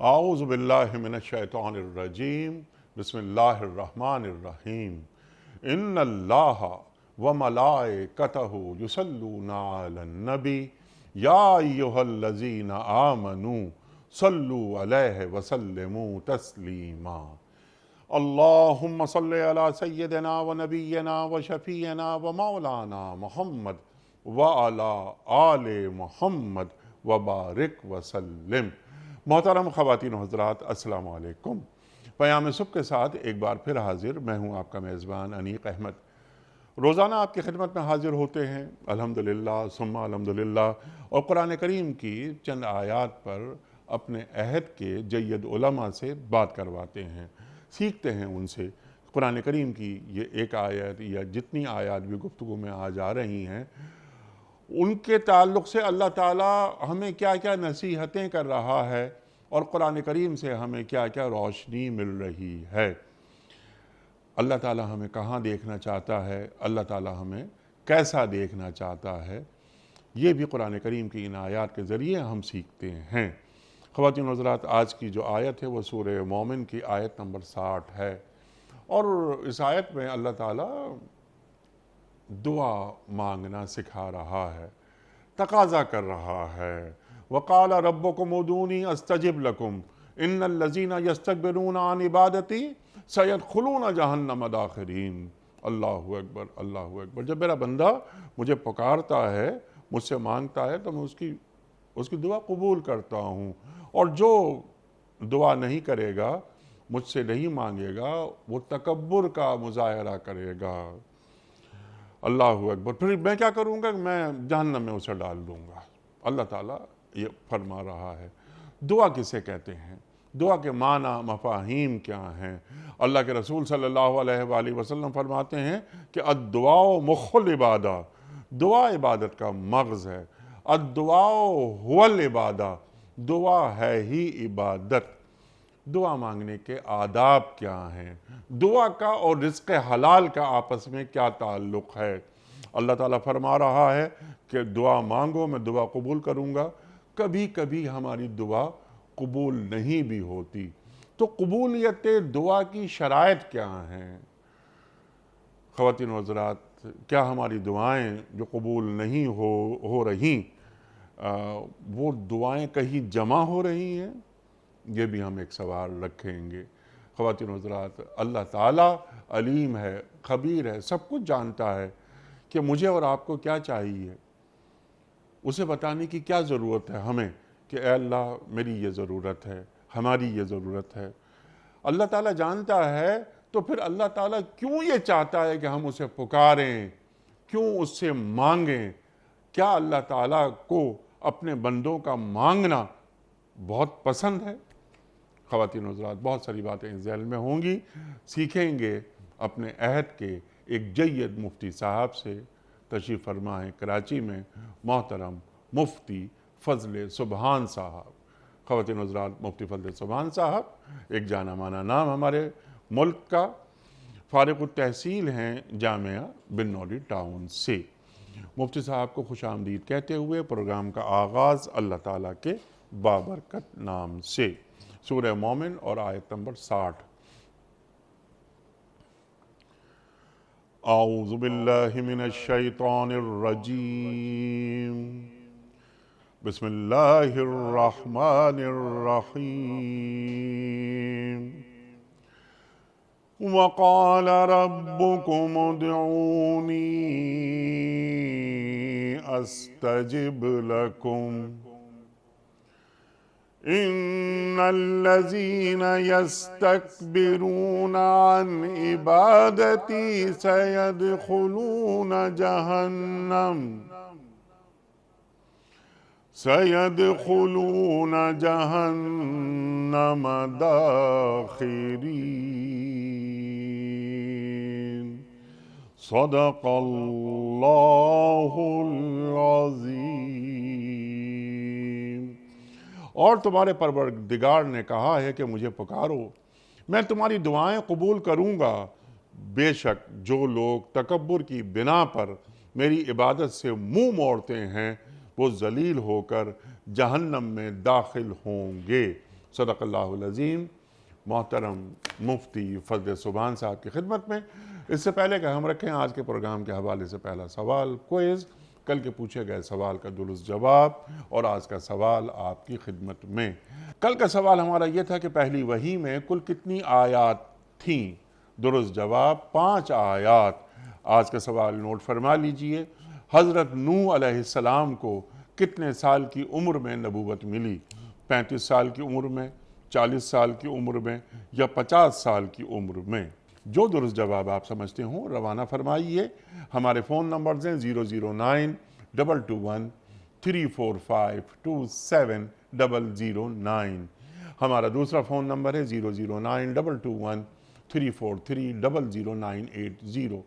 اعوذ باللہ من الشیطان الرجیم بسم اللہ الرحمن الرحیم ان اللہ وملائکتہ یصلون علی النبی یا ایہا الذین آمنوا صلوا علیہ وسلموا تسلیما اللہم صلی علی سیدنا و نبینا و شفیعنا و مولانا محمد وعلی آل محمد وبارک وسلم۔ محترم خواتین و حضرات، السلام علیکم۔ پیام صبح کے ساتھ ایک بار پھر حاضر میں ہوں آپ کا میزبان انیق احمد۔ روزانہ آپ کی خدمت میں حاضر ہوتے ہیں الحمدللہ ثم الحمدللہ، اور قرآن کریم کی چند آیات پر اپنے عہد کے جید علماء سے بات کرواتے ہیں، سیکھتے ہیں ان سے۔ قرآن کریم کی یہ ایک آیت یا جتنی آیات بھی گفتگو میں آج آ رہی ہیں، ان کے تعلق سے اللہ تعالیٰ ہمیں کیا کیا نصیحتیں کر رہا ہے اور قرآن کریم سے ہمیں کیا کیا روشنی مل رہی ہے۔ اللہ تعالیٰ ہمیں کہاں دیکھنا چاہتا ہے، اللہ تعالیٰ ہمیں کیسا دیکھنا چاہتا ہے، یہ بھی قرآن کریم کی ان آیات کے ذریعے ہم سیکھتے ہیں۔ خواتین و حضرات، آج کی جو آیت ہے وہ سورہ مومن کی آیت نمبر 60 ہے، اور اس آیت میں اللہ تعالیٰ دعا مانگنا سکھا رہا ہے، تقاضا کر رہا ہے۔ وَقَالَ رَبُّكُمْ ادْعُونِي أَسْتَجِبْ لَكُمْ إِنَّ الَّذِينَ يَسْتَكْبِرُونَ عَنْ عِبَادَتِي سَيَدْخُلُونَ جَهَنَّمَ دَاخِرِينَ۔ اللہ اکبر، اللہ اکبر۔ جب میرا بندہ مجھے پکارتا ہے، مجھ سے مانگتا ہے، تو میں اس کی دعا قبول کرتا ہوں، اور جو دعا نہیں کرے گا، مجھ سے نہیں مانگے گا، وہ تکبر کا مظاہرہ کرے گا۔ اللہ اکبر۔ پھر میں کیا کروں گا؟ میں جہنم میں اسے ڈال دوں گا۔ اللہ تعالیٰ یہ فرما رہا ہے۔ دعا کسے کہتے ہیں؟ دعا کے معنی مفاہیم کیا ہیں؟ اللہ کے رسول صلی اللہ علیہ وآلہ وسلم فرماتے ہیں کہ الدعاء مخ العبادہ، دعا عبادت کا مغز ہے۔ الدعاء هو العبادہ، دعا ہے ہی عبادت۔ دعا مانگنے کے آداب کیا ہیں؟ دعا کا اور رزق حلال کا آپس میں کیا تعلق ہے؟ اللہ تعالیٰ فرما رہا ہے کہ دعا مانگو، میں دعا قبول کروں گا۔ کبھی کبھی ہماری دعا قبول نہیں بھی ہوتی، تو قبولیت دعا کی شرائط کیا ہیں؟ خواتین و حضرات، کیا ہماری دعائیں جو قبول نہیں ہو رہی، وہ دعائیں کہیں جمع ہو رہی ہیں؟ یہ بھی ہم ایک سوال رکھیں گے۔ خواتین و حضرات، اللہ تعالیٰ علیم ہے، خبیر ہے، سب کچھ جانتا ہے کہ مجھے اور آپ کو کیا چاہیے۔ اسے بتانے کی کیا ضرورت ہے ہمیں کہ اے اللہ میری یہ ضرورت ہے، ہماری یہ ضرورت ہے۔ اللہ تعالیٰ جانتا ہے، تو پھر اللہ تعالیٰ کیوں یہ چاہتا ہے کہ ہم اسے پکاریں، کیوں اس سے مانگیں؟ کیا اللہ تعالیٰ کو اپنے بندوں کا مانگنا بہت پسند ہے؟ خواتین و حضرات، بہت ساری باتیں اس ذہن میں ہوں گی، سیکھیں گے اپنے عہد کے ایک جید مفتی صاحب سے۔ تشریف فرما ہے کراچی میں محترم مفتی فضل سبحان صاحب۔ خواتین و حضرات، مفتی فضل سبحان صاحب ایک جانا مانا نام ہمارے ملک کا، فارغ التحصیل ہیں جامعہ بن نوری ٹاؤن سے۔ مفتی صاحب کو خوش آمدید کہتے ہوئے پروگرام کا آغاز اللہ تعالیٰ کے بابرکت نام سے۔ سورہ مومن اور آیت نمبر 60۔ اعوذ باللہ من الشیطان الرجیم، بسم اللہ الرحمن الرحیم۔ وقال ربكم ادعوني استجب لكم ان الذين يستكبرون عن عبادتي سيدخلون جهنم داخرين۔ صدق اللہ العظیم۔ اور تمہارے پروردگار نے کہا ہے کہ مجھے پکارو، میں تمہاری دعائیں قبول کروں گا۔ بے شک جو لوگ تکبر کی بنا پر میری عبادت سے منہ موڑتے ہیں، وہ ذلیل ہو کر جہنم میں داخل ہوں گے۔ صدق اللہ العظیم۔ محترم مفتی فضل سبحان صاحب کی خدمت میں اس سے پہلے کہ ہم رکھیں آج کے پروگرام کے حوالے سے پہلا سوال کوئز، کل کے پوچھے گئے سوال کا درست جواب اور آج کا سوال آپ کی خدمت میں۔ کل کا سوال ہمارا یہ تھا کہ پہلی وحی میں کل کتنی آیات تھیں؟ درست جواب 5 آیات۔ آج کا سوال نوٹ فرما لیجئے، حضرت نوح علیہ السلام کو کتنے سال کی عمر میں نبوت ملی؟ 35 سال کی عمر میں، 40 سال کی عمر میں یا 50 سال کی عمر میں؟ جو درست جواب آپ سمجھتے ہوں روانہ فرمائیے۔ ہمارے فون نمبرز ہیں 009-221-345-27009۔ ہمارا دوسرا فون نمبر ہے 009-221-343-00980۔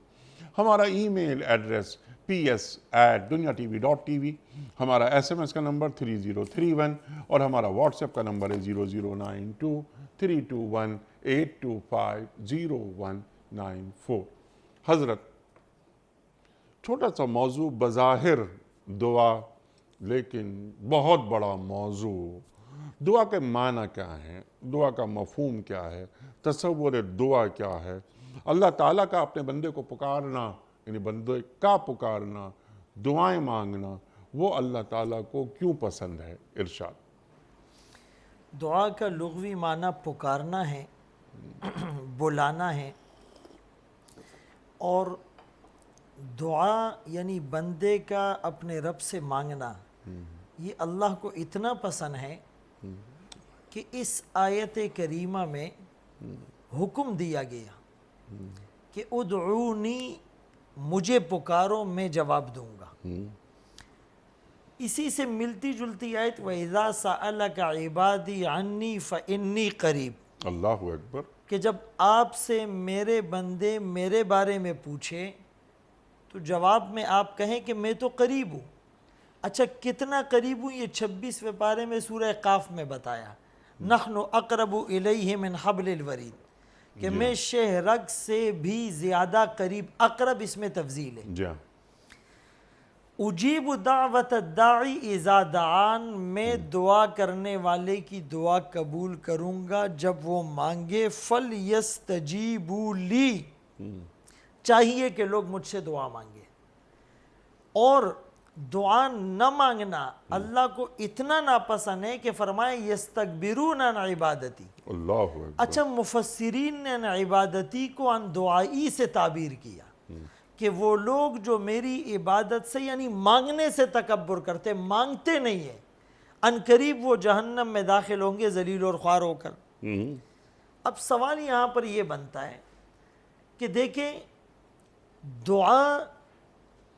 ہمارا ای میل ایڈریس ps@duniatv.tv، ہمارا SMS کا نمبر 3031 اور ہمارا واٹس ایپ کا نمبر ہے 0092-321-825-0194۔ حضرت، چھوٹا سا موضوع بظاہر دعا، لیکن بہت بڑا موضوع۔ دعا کے معنی کیا ہیں؟ دعا کا مفہوم کیا ہے؟ تصور دعا کیا ہے؟ اللہ تعالیٰ کا اپنے بندے کو پکارنا، یعنی بندے کا پکارنا، دعائیں مانگنا، وہ اللہ تعالیٰ کو کیوں پسند ہے؟ ارشاد۔ دعا کا لغوی معنی پکارنا ہے، بلانا ہے، اور دعا یعنی بندے کا اپنے رب سے مانگنا، یہ اللہ کو اتنا پسند ہے کہ اس آیت کریمہ میں حکم دیا گیا کہ ادعونی، مجھے پکارو میں جواب دوں گا۔ اسی سے ملتی جلتی آیت وَإِذَا سَأَلَكَ عِبَادِي عَنِّي فَإِنِّي قَرِيب، اللہ اکبر، کہ جب آپ سے میرے بندے میرے بارے میں پوچھے تو جواب میں آپ کہیں کہ میں تو قریب ہوں۔ اچھا کتنا قریب ہوں؟ یہ 26ویں پارے میں سورہ قاف میں بتایا، نحن اقرب الیہ من حبل الورید، کہ میں شہ رگ سے بھی زیادہ قریب، اقرب اس میں تفضیل ہے۔ اجیب دعوت الداعی اذا دعان، میں دعا کرنے والے کی دعا قبول کروں گا جب وہ مانگے، فَلْيَسْتَجِيبُوا لِي، چاہیے کہ لوگ مجھ سے دعا مانگے۔ اور دعا نہ مانگنا اللہ کو اتنا ناپسند ہے کہ فرمائے یستکبرون عن عبادتی۔ اللہ اکبر۔ اچھا مفسرین نے عن عبادتی کو عن دعائی سے تعبیر کیا کہ وہ لوگ جو میری عبادت سے یعنی مانگنے سے تکبر کرتے، مانگتے نہیں ہیں، ان قریب وہ جہنم میں داخل ہوں گے ذلیل اور خوار ہو کر۔ اب سوال یہاں پر یہ بنتا ہے کہ دیکھیں دعا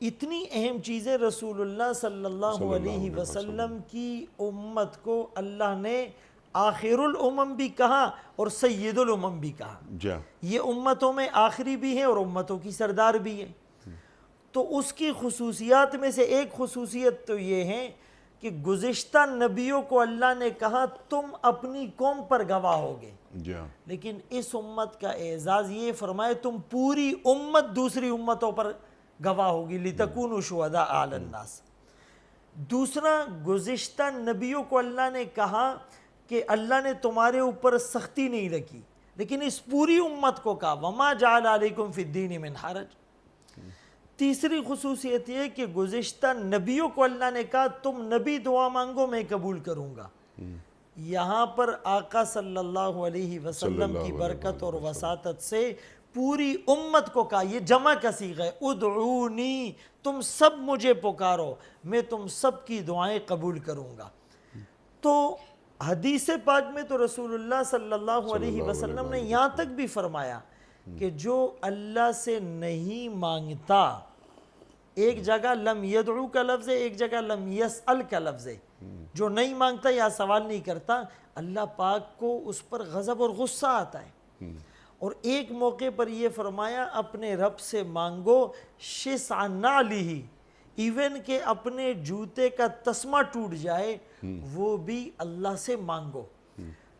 اتنی اہم چیز ہے، رسول اللہ صلی اللہ علیہ وسلم کی امت کو اللہ نے آخر الامم بھی کہا اور سید الامم بھی کہا، یہ امتوں میں آخری بھی ہے اور امتوں کی سردار بھی ہے۔ تو اس کی خصوصیات میں سے ایک خصوصیت تو یہ ہے کہ گزشتہ نبیوں کو اللہ نے کہا تم اپنی قوم پر گواہ ہوگے، لیکن اس امت کا اعزاز یہ فرمائے تم پوری امت دوسری امتوں پر گواہ ہوگی، لِتَكُونُوا شُهَدَاءَ عَلَى النَّاسِ۔ دوسرا، گزشتہ نبیوں کو اللہ نے کہا کہ اللہ نے تمہارے اوپر سختی نہیں رکھی، لیکن اس پوری امت کو کہا وَمَا جَعَلَ عَلَيْكُمْ فِي الدِّينِ مِنْ حَرَجٍ۔ تیسری خصوصیت یہ کہ گزشتہ نبیوں کو اللہ نے کہا تم نبی دعا مانگو میں قبول کروں گا۔ یہاں پر آقا صلی اللہ علیہ وسلم کی برکت اور وساطت سے پوری امت کو کہا، یہ جمع کا صیغہ ہے، ادعونی، تم سب مجھے پکارو میں تم سب کی دعائیں قبول کروں گا۔ تو حدیث پاک میں تو رسول اللہ صلی اللہ علیہ وسلم نے یہاں تک بھی فرمایا کہ جو اللہ سے نہیں مانگتا، ایک جگہ لم یدعو کا لفظ ہے، ایک جگہ لم یسأل کا لفظ ہے، جو نہیں مانگتا یا سوال نہیں کرتا اللہ پاک کو اس پر غضب اور غصہ آتا ہے۔ اور ایک موقع پر یہ فرمایا اپنے رب سے مانگو شسع نعلہ، ایون کہ اپنے جوتے کا تسمہ ٹوٹ جائے وہ بھی اللہ سے مانگو۔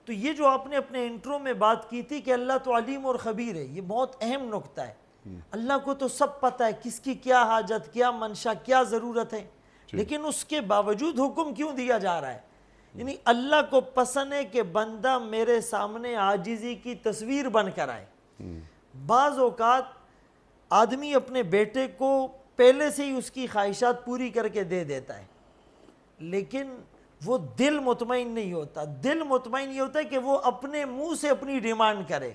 تو یہ جو آپ نے اپنے انٹرو میں بات کی تھی کہ اللہ تو علیم اور خبیر ہے، یہ بہت اہم نکتہ ہے۔ اللہ کو تو سب پتہ ہے کس کی کیا حاجت، کیا منشا، کیا ضرورت ہے، لیکن اس کے باوجود حکم کیوں دیا جا رہا ہے یعنی اللہ کو پسند ہے کہ بندہ میرے سامنے عاجزی کی تصویر بن کر آئے. بعض اوقات آدمی اپنے بیٹے کو پہلے سے ہی اس کی خواہشات پوری کر کے دے دیتا ہے, لیکن وہ دل مطمئن نہیں ہوتا. دل مطمئن یہ ہوتا ہے کہ وہ اپنے منہ سے اپنی ڈیمانڈ کرے.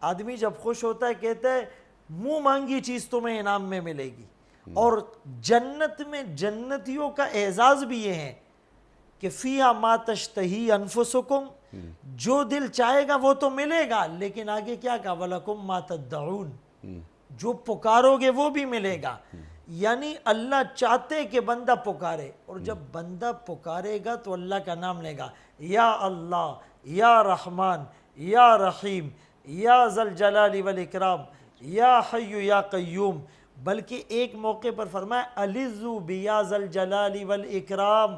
آدمی جب خوش ہوتا ہے کہتا ہے منہ مانگی چیز تمہیں انعام میں ملے گی. اور جنت میں جنتیوں کا اعزاز بھی یہ ہے کہ فیہا ما تشتہی انفسکم, جو دل چاہے گا وہ تو ملے گا, لیکن آگے کیا کہا وَلَكُمْ مَا تَدَّعُونَ, جو پکارو گے وہ بھی ملے گا. یعنی اللہ چاہتے کہ بندہ پکارے, اور جب بندہ پکارے گا تو اللہ کا نام لے گا, یا اللہ, یا رحمان, یا رحیم, یا ذا الجلال والاکرام, یا حی یا قیوم. بلکہ ایک موقع پر فرمایا الذو بیا ذا الجلال والاکرام,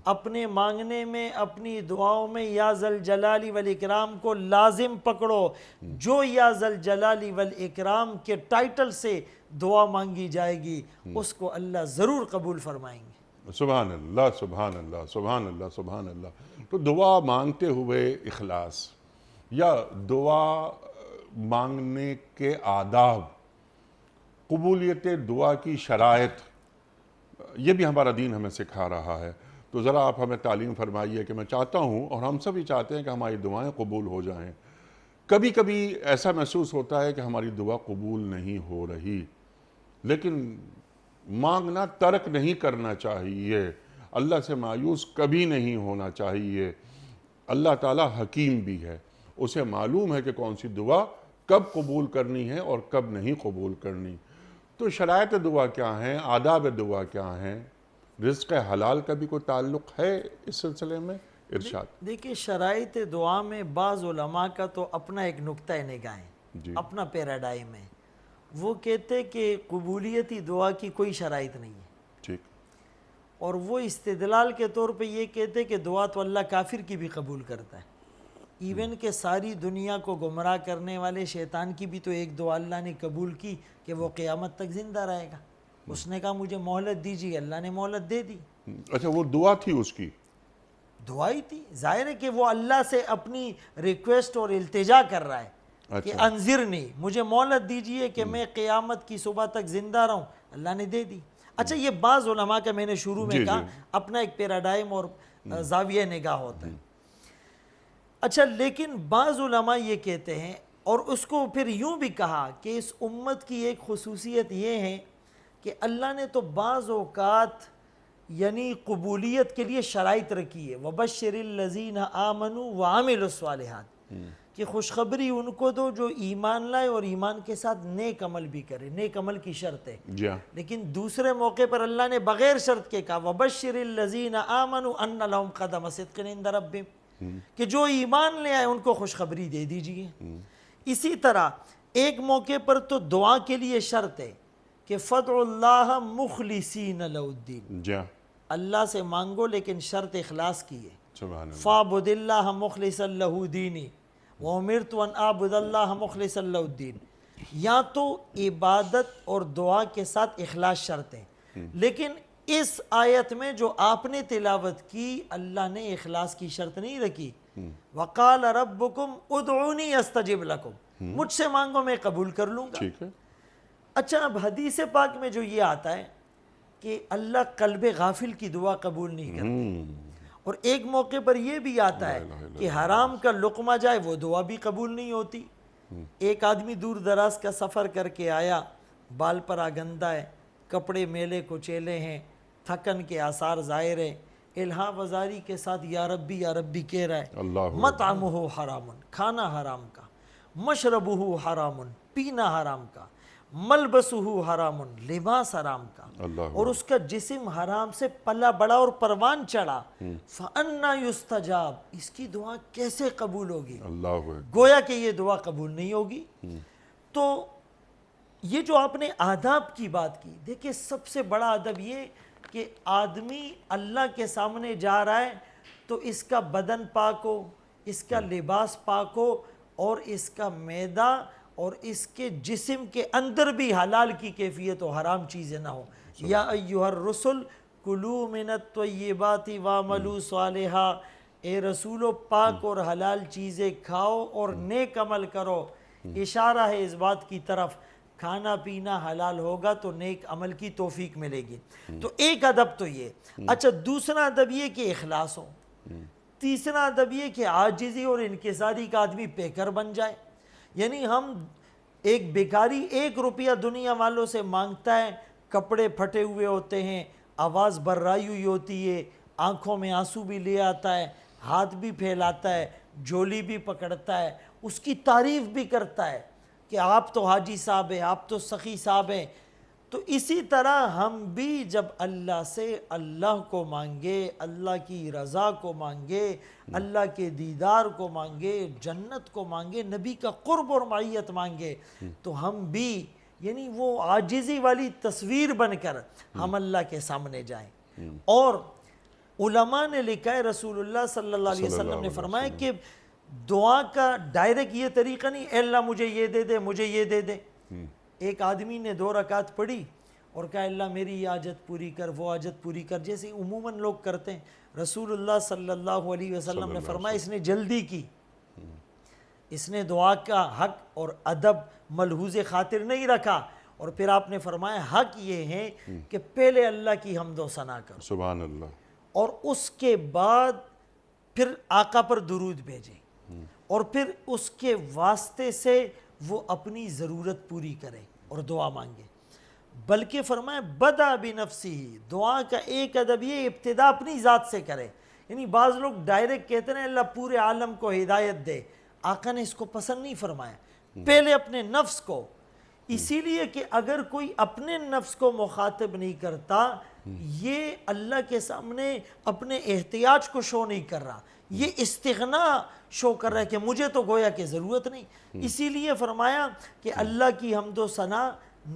اپنے مانگنے میں اپنی دعاؤں میں یا ذا الجلال والاکرام کو لازم پکڑو. جو یا ذا الجلال والاکرام کے ٹائٹل سے دعا مانگی جائے گی اس کو اللہ ضرور قبول فرمائیں گے. سبحان اللہ, سبحان اللہ, سبحان اللہ, سبحان اللہ. تو دعا مانگتے ہوئے اخلاص یا دعا مانگنے کے آداب, قبولیت دعا کی شرائط, یہ بھی ہمارا دین ہمیں سکھا رہا ہے. تو ذرا آپ ہمیں تعلیم فرمائیے کہ میں چاہتا ہوں اور ہم سب ہی چاہتے ہیں کہ ہماری دعائیں قبول ہو جائیں. کبھی کبھی ایسا محسوس ہوتا ہے کہ ہماری دعا قبول نہیں ہو رہی, لیکن مانگنا ترک نہیں کرنا چاہیے. اللہ سے مایوس کبھی نہیں ہونا چاہیے. اللہ تعالیٰ حکیم بھی ہے, اسے معلوم ہے کہ کون سی دعا کب قبول کرنی ہے اور کب نہیں قبول کرنی. تو شرائط دعا کیا ہیں, آداب دعا کیا ہیں, رزق حلال کا بھی کوئی تعلق ہے اس سلسلے میں؟ ارشاد. دیکھیں شرائط دعا میں بعض علماء کا تو اپنا ایک نقطہ نگاہ ہے, جی اپنا پیراڈائم ہے. وہ کہتے کہ قبولیتی دعا کی کوئی شرائط نہیں ہے, ٹھیک, اور وہ استدلال کے طور پہ یہ کہتے کہ دعا تو اللہ کافر کی بھی قبول کرتا ہے. ایون کہ ساری دنیا کو گمراہ کرنے والے شیطان کی بھی تو ایک دعا اللہ نے قبول کی کہ وہ قیامت تک زندہ رہے گا. اس نے کہا مجھے مہلت دیجیے, اللہ نے مہلت دے دی. اچھا وہ دعا تھی اس کی, دعائی تھی. ظاہر ہے کہ وہ اللہ سے اپنی ریکویسٹ اور التجا کر رہا ہے کہ انذرنی, مجھے مہلت دیجیے کہ میں قیامت کی صبح تک زندہ رہوں. اللہ نے دے دی. اچھا یہ بعض علماء کا میں نے شروع میں کہا اپنا ایک پیراڈائم اور زاویہ نگاہ ہوتا ہے. اچھا لیکن بعض علماء یہ کہتے ہیں, اور اس کو پھر یوں بھی کہا کہ اس امت کی ایک خصوصیت یہ ہے کہ اللہ نے تو بعض اوقات یعنی قبولیت کے لیے شرائط رکھی ہے. وَبَشِّرِ الَّذِينَ آمَنُوا وَعَمِلُوا الصَّالِحَاتِ, کہ خوشخبری ان کو دو جو ایمان لائے اور ایمان کے ساتھ نیک عمل بھی کرے. نیک عمل کی شرط ہے. لیکن دوسرے موقع پر اللہ نے بغیر شرط کے کہا وَبَشِّرِ الَّذِينَ آمَنُوا أَنَّ لَهُمْ قَدَمَ صِدْقٍ عِنْدَ رَبِّهِمْ, کہ جو ایمان لے آئے ان کو خوشخبری دے دیجئے. اسی طرح ایک موقع پر تو دعا کے لیے شرط ہے کہ فَدْعُوا اللَّهَ مُخْلِصِينَ لَهُ الدِّينَ, اللہ سے مانگو لیکن شرط اخلاص کی ہے. فَعْبُدِ اللَّهَ مُخْلِصًا لَهُ دِينِي وَأُمِرْتُ أَنْ أَعْبُدَ اللَّهَ مُخْلِصًا لَهُ الدِّينَ. یا تو عبادت اور دعا کے ساتھ اخلاص شرط ہے, لیکن اس آیت میں جو آپ نے تلاوت کی اللہ نے اخلاص کی شرط نہیں رکھی. وَقَالَ رَبُّكُمْ اُدْعُونِي أَسْتَجِبْ لَكُمْ, مجھ سے مانگو میں قبول کر لوں گا. اچھا اب حدیث پاک میں جو یہ آتا ہے کہ اللہ قلب غافل کی دعا قبول نہیں کرتے, اور ایک موقع پر یہ بھی آتا ہے کہ حرام کا لقمہ جائے وہ دعا بھی قبول نہیں ہوتی. ایک آدمی دور دراز کا سفر کر کے آیا, بال پر آگندہ ہے, کپڑے میلے کچیلے ہیں, تھکن کے آثار ظاہر ہے, الہا وزاری کے ساتھ یا ربی کہہ رہا ہے. مطعمہ حرام, کھانا حرام کا, مشربہ حرام, پینا حرام کا, ملبسہ حرام, لباس حرام کا, اور اس کا جسم حرام سے پلا بڑا اور پروان چڑھا. فَأَنَّا يُسْتَجَاب, اس کی دعا کیسے قبول ہوگی؟ گویا کہ یہ دعا قبول نہیں ہوگی. تو یہ جو آپ نے آداب کی بات کی, دیکھیں سب سے بڑا ادب یہ کہ آدمی اللہ کے سامنے جا رہا ہے تو اس کا بدن پاک ہو, اس کا لباس پاک ہو, اور اس کا معدہ اور اس کے جسم کے اندر بھی حلال کی کیفیت و حرام چیزیں نہ ہو. یا ایھا الرسل کلوا من الطیبات واعملوا صالحا اے رسول و پاک اور حلال چیزیں کھاؤ اور نیک عمل کرو، اشارہ ہے اس بات کی طرف کھانا پینا حلال ہوگا تو نیک عمل کی توفیق ملے گی۔ تو ایک ادب تو یہ، اچھا دوسرا ادب یہ کہ اخلاص ہو، تیسرا ادب یہ کہ عاجزی اور انکساری کا آدمی پیکر بن جائے۔ یعنی ہم ایک بیکاری 1 روپیہ دنیا والوں سے مانگتا ہے، کپڑے پھٹے ہوئے ہوتے ہیں، آواز بررائی ہوئی ہوتی ہے، آنکھوں میں آنسو بھی لے آتا ہے، ہاتھ بھی پھیلاتا ہے، جھولی بھی پکڑتا ہے، اس کی تعریف بھی کرتا ہے کہ آپ تو حاجی صاحب ہیں، آپ تو سخی صاحب ہیں۔ تو اسی طرح ہم بھی جب اللہ سے اللہ کو مانگے، اللہ کی رضا کو مانگے، اللہ کے دیدار کو مانگے، جنت کو مانگے، نبی کا قرب اور معیت مانگے، تو ہم بھی یعنی وہ عاجزی والی تصویر بن کر ہم اللہ کے سامنے جائیں۔ اور علماء نے لکھا ہے، رسول اللہ صلی اللہ علیہ وسلم نے فرمایا کہ دعا کا ڈائریکٹ یہ طریقہ نہیں، اے اللہ مجھے یہ دے دے، مجھے یہ دے دے۔ ایک آدمی نے 2 رکعت پڑھی اور کہا اللہ میری یہ حاجت پوری کر، وہ حاجت پوری کر، جیسے عموماً لوگ کرتے ہیں۔ رسول اللہ صلی اللہ علیہ وسلم نے فرمایا اس نے جلدی کی، اس نے دعا کا حق اور ادب ملحوظ خاطر نہیں رکھا، اور پھر آپ نے فرمایا حق یہ ہے کہ پہلے اللہ کی حمد و ثنا کرو، سبحان اللہ، اور اس کے بعد پھر آقا پر درود بھیجیں، اور پھر اس کے واسطے سے وہ اپنی ضرورت پوری کرے اور دعا مانگے۔ بلکہ فرمایا بدا بنفسی، دعا کا ایک ادب یہ ابتدا اپنی ذات سے کرے۔ یعنی بعض لوگ ڈائریکٹ کہتے ہیں اللہ پورے عالم کو ہدایت دے، آقا نے اس کو پسند نہیں فرمایا، پہلے اپنے نفس کو، اسی لیے کہ اگر کوئی اپنے نفس کو مخاطب نہیں کرتا، یہ اللہ کے سامنے اپنے احتیاج کو شو نہیں کر رہا، یہ استغنا شو کر رہا ہے کہ مجھے تو گویا کہ ضرورت نہیں۔ اسی لیے فرمایا کہ اللہ کی حمد و ثنا،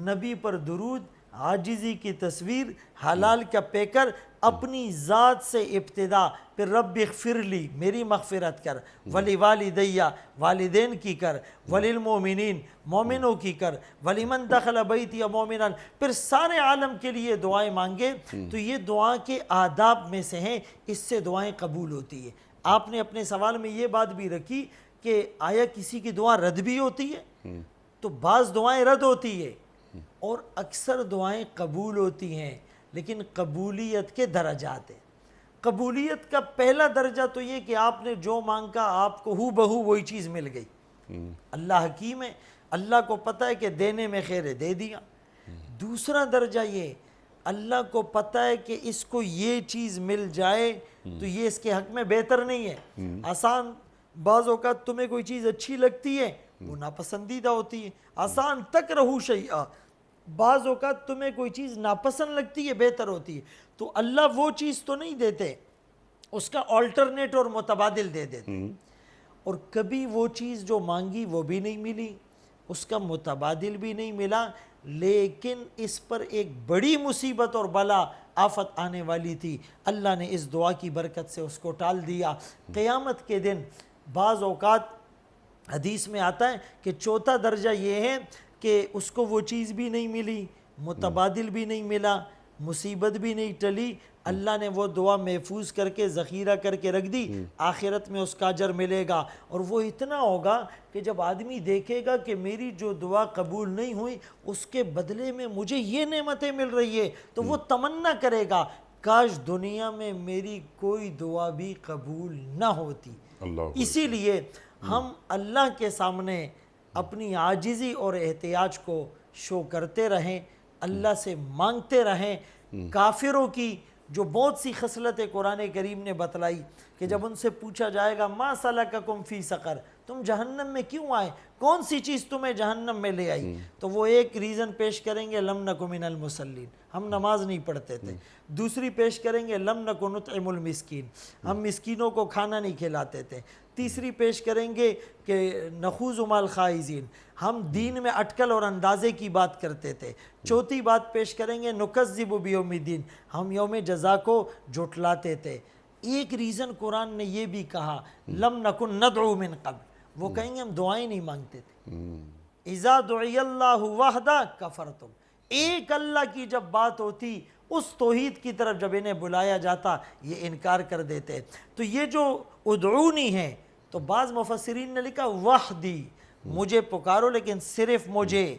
نبی پر درود، عاجزی کی تصویر، حلال کا پیکر، اپنی ذات سے ابتدا، پھر رب اغفر لی، میری مغفرت کر، ولی والدیہ، والدین کی کر، وللمؤمنین، مومنوں کی کر، ولمن دخل بیتی مومنا، پھر سارے عالم کے لیے دعائیں مانگے۔ تو یہ دعا کے آداب میں سے ہیں، اس سے دعائیں قبول ہوتی ہے۔ آپ نے اپنے سوال میں یہ بات بھی رکھی کہ آیا کسی کی دعا رد بھی ہوتی ہے؟ تو بعض دعائیں رد ہوتی ہے اور اکثر دعائیں قبول ہوتی ہیں، لیکن قبولیت کے درجات ہیں۔ قبولیت کا پہلا درجہ تو یہ کہ آپ نے جو مانگا آپ کو ہو بہو وہی چیز مل گئی۔ اللہ حکیم ہے، اللہ کو پتہ ہے کہ دینے میں خیر ہے، دے دیا۔ دوسرا درجہ یہ، اللہ کو پتہ ہے کہ اس کو یہ چیز مل جائے تو یہ اس کے حق میں بہتر نہیں ہے۔ آسان، بعض اوقات تمہیں کوئی چیز اچھی لگتی ہے وہ ناپسندیدہ ہوتی ہے، آسان تکرہو شیئا، بعض اوقات تمہیں کوئی چیز ناپسند لگتی ہے بہتر ہوتی ہے، تو اللہ وہ چیز تو نہیں دیتے، اس کا آلٹرنیٹ اور متبادل دے دیتے۔ اور کبھی وہ چیز جو مانگی وہ بھی نہیں ملی، اس کا متبادل بھی نہیں ملا، لیکن اس پر ایک بڑی مصیبت اور بلا آفت آنے والی تھی، اللہ نے اس دعا کی برکت سے اس کو ٹال دیا۔ قیامت کے دن بعض اوقات حدیث میں آتا ہے کہ چوتھا درجہ یہ ہے کہ اس کو وہ چیز بھی نہیں ملی، متبادل بھی نہیں ملا، مصیبت بھی نہیں ٹلی، اللہ نے وہ دعا محفوظ کر کے ذخیرہ کر کے رکھ دی، آخرت میں اس کا اجر ملے گا۔ اور وہ اتنا ہوگا کہ جب آدمی دیکھے گا کہ میری جو دعا قبول نہیں ہوئی اس کے بدلے میں مجھے یہ نعمتیں مل رہی ہے، تو وہ تمنا کرے گا کاش دنیا میں میری کوئی دعا بھی قبول نہ ہوتی۔ اسی لیے ہم اللہ کے سامنے اپنی عاجزی اور احتیاج کو شو کرتے رہیں، اللہ سے مانگتے رہیں۔ کافروں کی جو بہت سی خصلتیں قرآن کریم نے بتلائی کہ جب ان سے پوچھا جائے گا ما سلککم فی سقر، تم جہنم میں کیوں آئے، کون سی چیز تمہیں جہنم میں لے آئی، تو وہ ایک ریزن پیش کریں گے لم نک من المصلین، ہم نماز نہیں پڑھتے تھے۔ دوسری پیش کریں گے لم نک نطعم المسکین، ہم مسکینوں کو کھانا نہیں کھلاتے تھے۔ تیسری پیش کریں گے کہ نخوض مع الخائضین، ہم دین میں اٹکل اور اندازے کی بات کرتے تھے۔ چوتھی بات پیش کریں گے نکذب بیوم الدین، ہم یوم جزا کو جھٹلاتے تھے۔ ایک ریزن قرآن نے یہ بھی کہا لم نکن ندعو من قبل، وہ کہیں گے ہم دعائیں نہیں مانگتے تھے۔ اذا دعی اللہ وحدہ کفرتم، ایک اللہ کی جب بات ہوتی اس توحید کی طرف جب انہیں بلایا جاتا یہ انکار کر دیتے. تو یہ جو ادعونی ہے تو بعض مفسرین نے لکھا وحدی، مجھے پکارو لیکن صرف مجھے،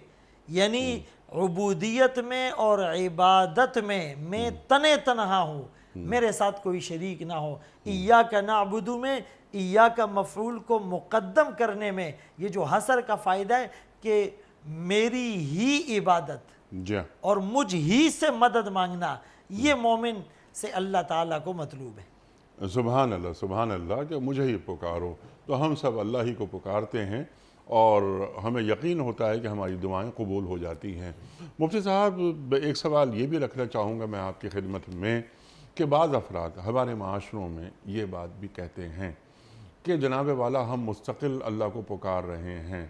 یعنی عبودیت میں اور عبادت میں تنے تنہا ہوں، میرے ساتھ کوئی شریک نہ ہو. ایاک نعبد میں ایاک مفعول کو مقدم کرنے میں یہ جو حصر کا فائدہ ہے کہ میری ہی عبادت جی اور مجھ ہی سے مدد مانگنا، یہ مومن سے اللہ تعالیٰ کو مطلوب ہے. سبحان اللہ کہ مجھے ہی پکارو. تو ہم سب اللہ ہی کو پکارتے ہیں اور ہمیں یقین ہوتا ہے کہ ہماری دعائیں قبول ہو جاتی ہیں. مفتی صاحب ایک سوال یہ بھی رکھنا چاہوں گا میں آپ کی خدمت میں کہ بعض افراد ہمارے معاشروں میں یہ بات بھی کہتے ہیں کہ جناب والا ہم مستقل اللہ کو پکار رہے ہیں،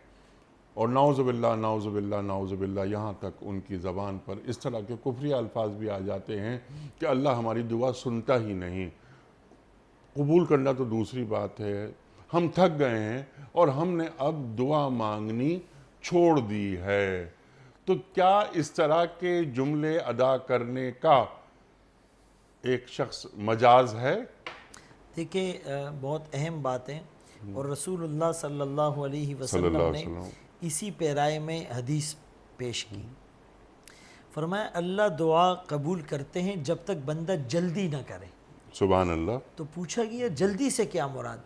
اور نعوذ باللہ نعوذ باللہ نعوذ باللہ یہاں تک ان کی زبان پر اس طرح کے کفری الفاظ بھی آ جاتے ہیں کہ اللہ ہماری دعا سنتا ہی نہیں. قبول کرنا تو دوسری بات ہے، ہم تھک گئے ہیں اور ہم نے اب دعا مانگنی چھوڑ دی ہے. تو کیا اس طرح کے جملے ادا کرنے کا ایک شخص مجاز ہے؟ دیکھیں بہت اہم بات ہے، اور رسول اللہ صلی اللہ علیہ وسلم نے اسی پیرائے میں حدیث پیش کی. فرمایا اللہ دعا قبول کرتے ہیں جب تک بندہ جلدی نہ کرے. سبحان اللہ. تو پوچھا گیا جلدی سے کیا مراد؟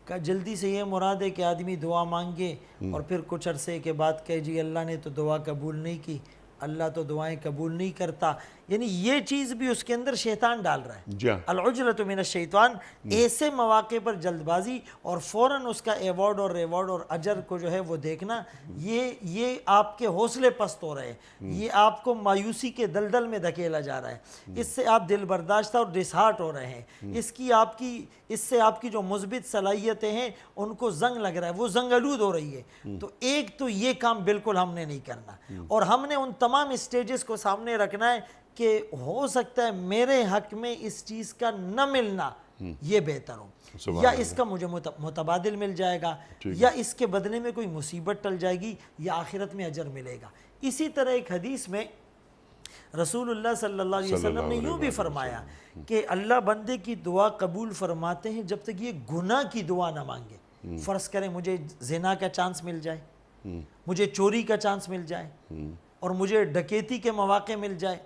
کہا جلدی سے یہ مراد ہے کہ آدمی دعا مانگے اور پھر کچھ عرصے کے بعد کہے جی اللہ نے تو دعا قبول نہیں کی، اللہ تو دعائیں قبول نہیں کرتا. یعنی یہ چیز بھی اس کے اندر شیطان ڈال رہا ہے. العجلۃ من الشیطان. ایسے مواقع پر جلد بازی اور فوراً اس کا ایوارڈ اور ریوارڈ اور اجر کو جو ہے وہ دیکھنا، یہ آپ کے حوصلے پست ہو رہے ہیں، یہ آپ کو مایوسی کے دلدل میں دھکیلا جا رہا ہے، اس سے آپ دل برداشتہ اور ڈسہارٹ ہو رہے ہیں، اس سے آپ کی جو مثبت صلاحیتیں ہیں ان کو زنگ لگ رہا ہے، وہ زنگ آلود ہو رہی ہے. تو ایک تو یہ کام بالکل ہم نے نہیں کرنا، اور ہم نے ان تمام اسٹیجز کو سامنے رکھنا ہے کہ ہو سکتا ہے میرے حق میں اس چیز کا نہ ملنا یہ بہتر ہو، یا اس کا مجھے متبادل مل جائے گا، یا اس کے بدلے میں کوئی مصیبت ٹل جائے گی، یا آخرت میں اجر ملے گا. اسی طرح ایک حدیث میں رسول اللہ صلی اللہ علیہ وسلم نے یوں بھی فرمایا کہ اللہ بندے کی دعا قبول فرماتے ہیں جب تک یہ گناہ کی دعا نہ مانگے. فرض کریں مجھے زنا کا چانس مل جائے، مجھے چوری کا چانس مل جائے، اور مجھے ڈکیتی کے مواقع مل جائے،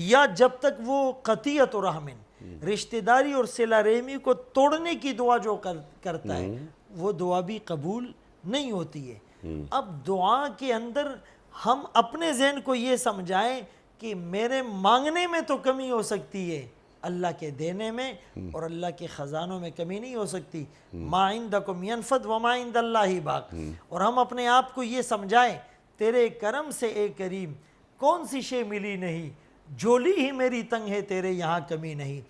یا جب تک وہ قطیعت و رحم، رشتہ داری اور صلہ رحمی کو توڑنے کی دعا جو کرتا ہے وہ دعا بھی قبول نہیں ہوتی ہے. اب دعا کے اندر ہم اپنے ذہن کو یہ سمجھائیں کہ میرے مانگنے میں تو کمی ہو سکتی ہے، اللہ کے دینے میں اور اللہ کے خزانوں میں کمی نہیں ہو سکتی. ما عندکم ینفد وما عند اللہ باق. اور ہم اپنے آپ کو یہ سمجھائیں تیرے کرم سے اے کریم کون سی شے ملی نہیں، جھولی ہی میری تنگ ہے تیرے یہاں کمی نہیں.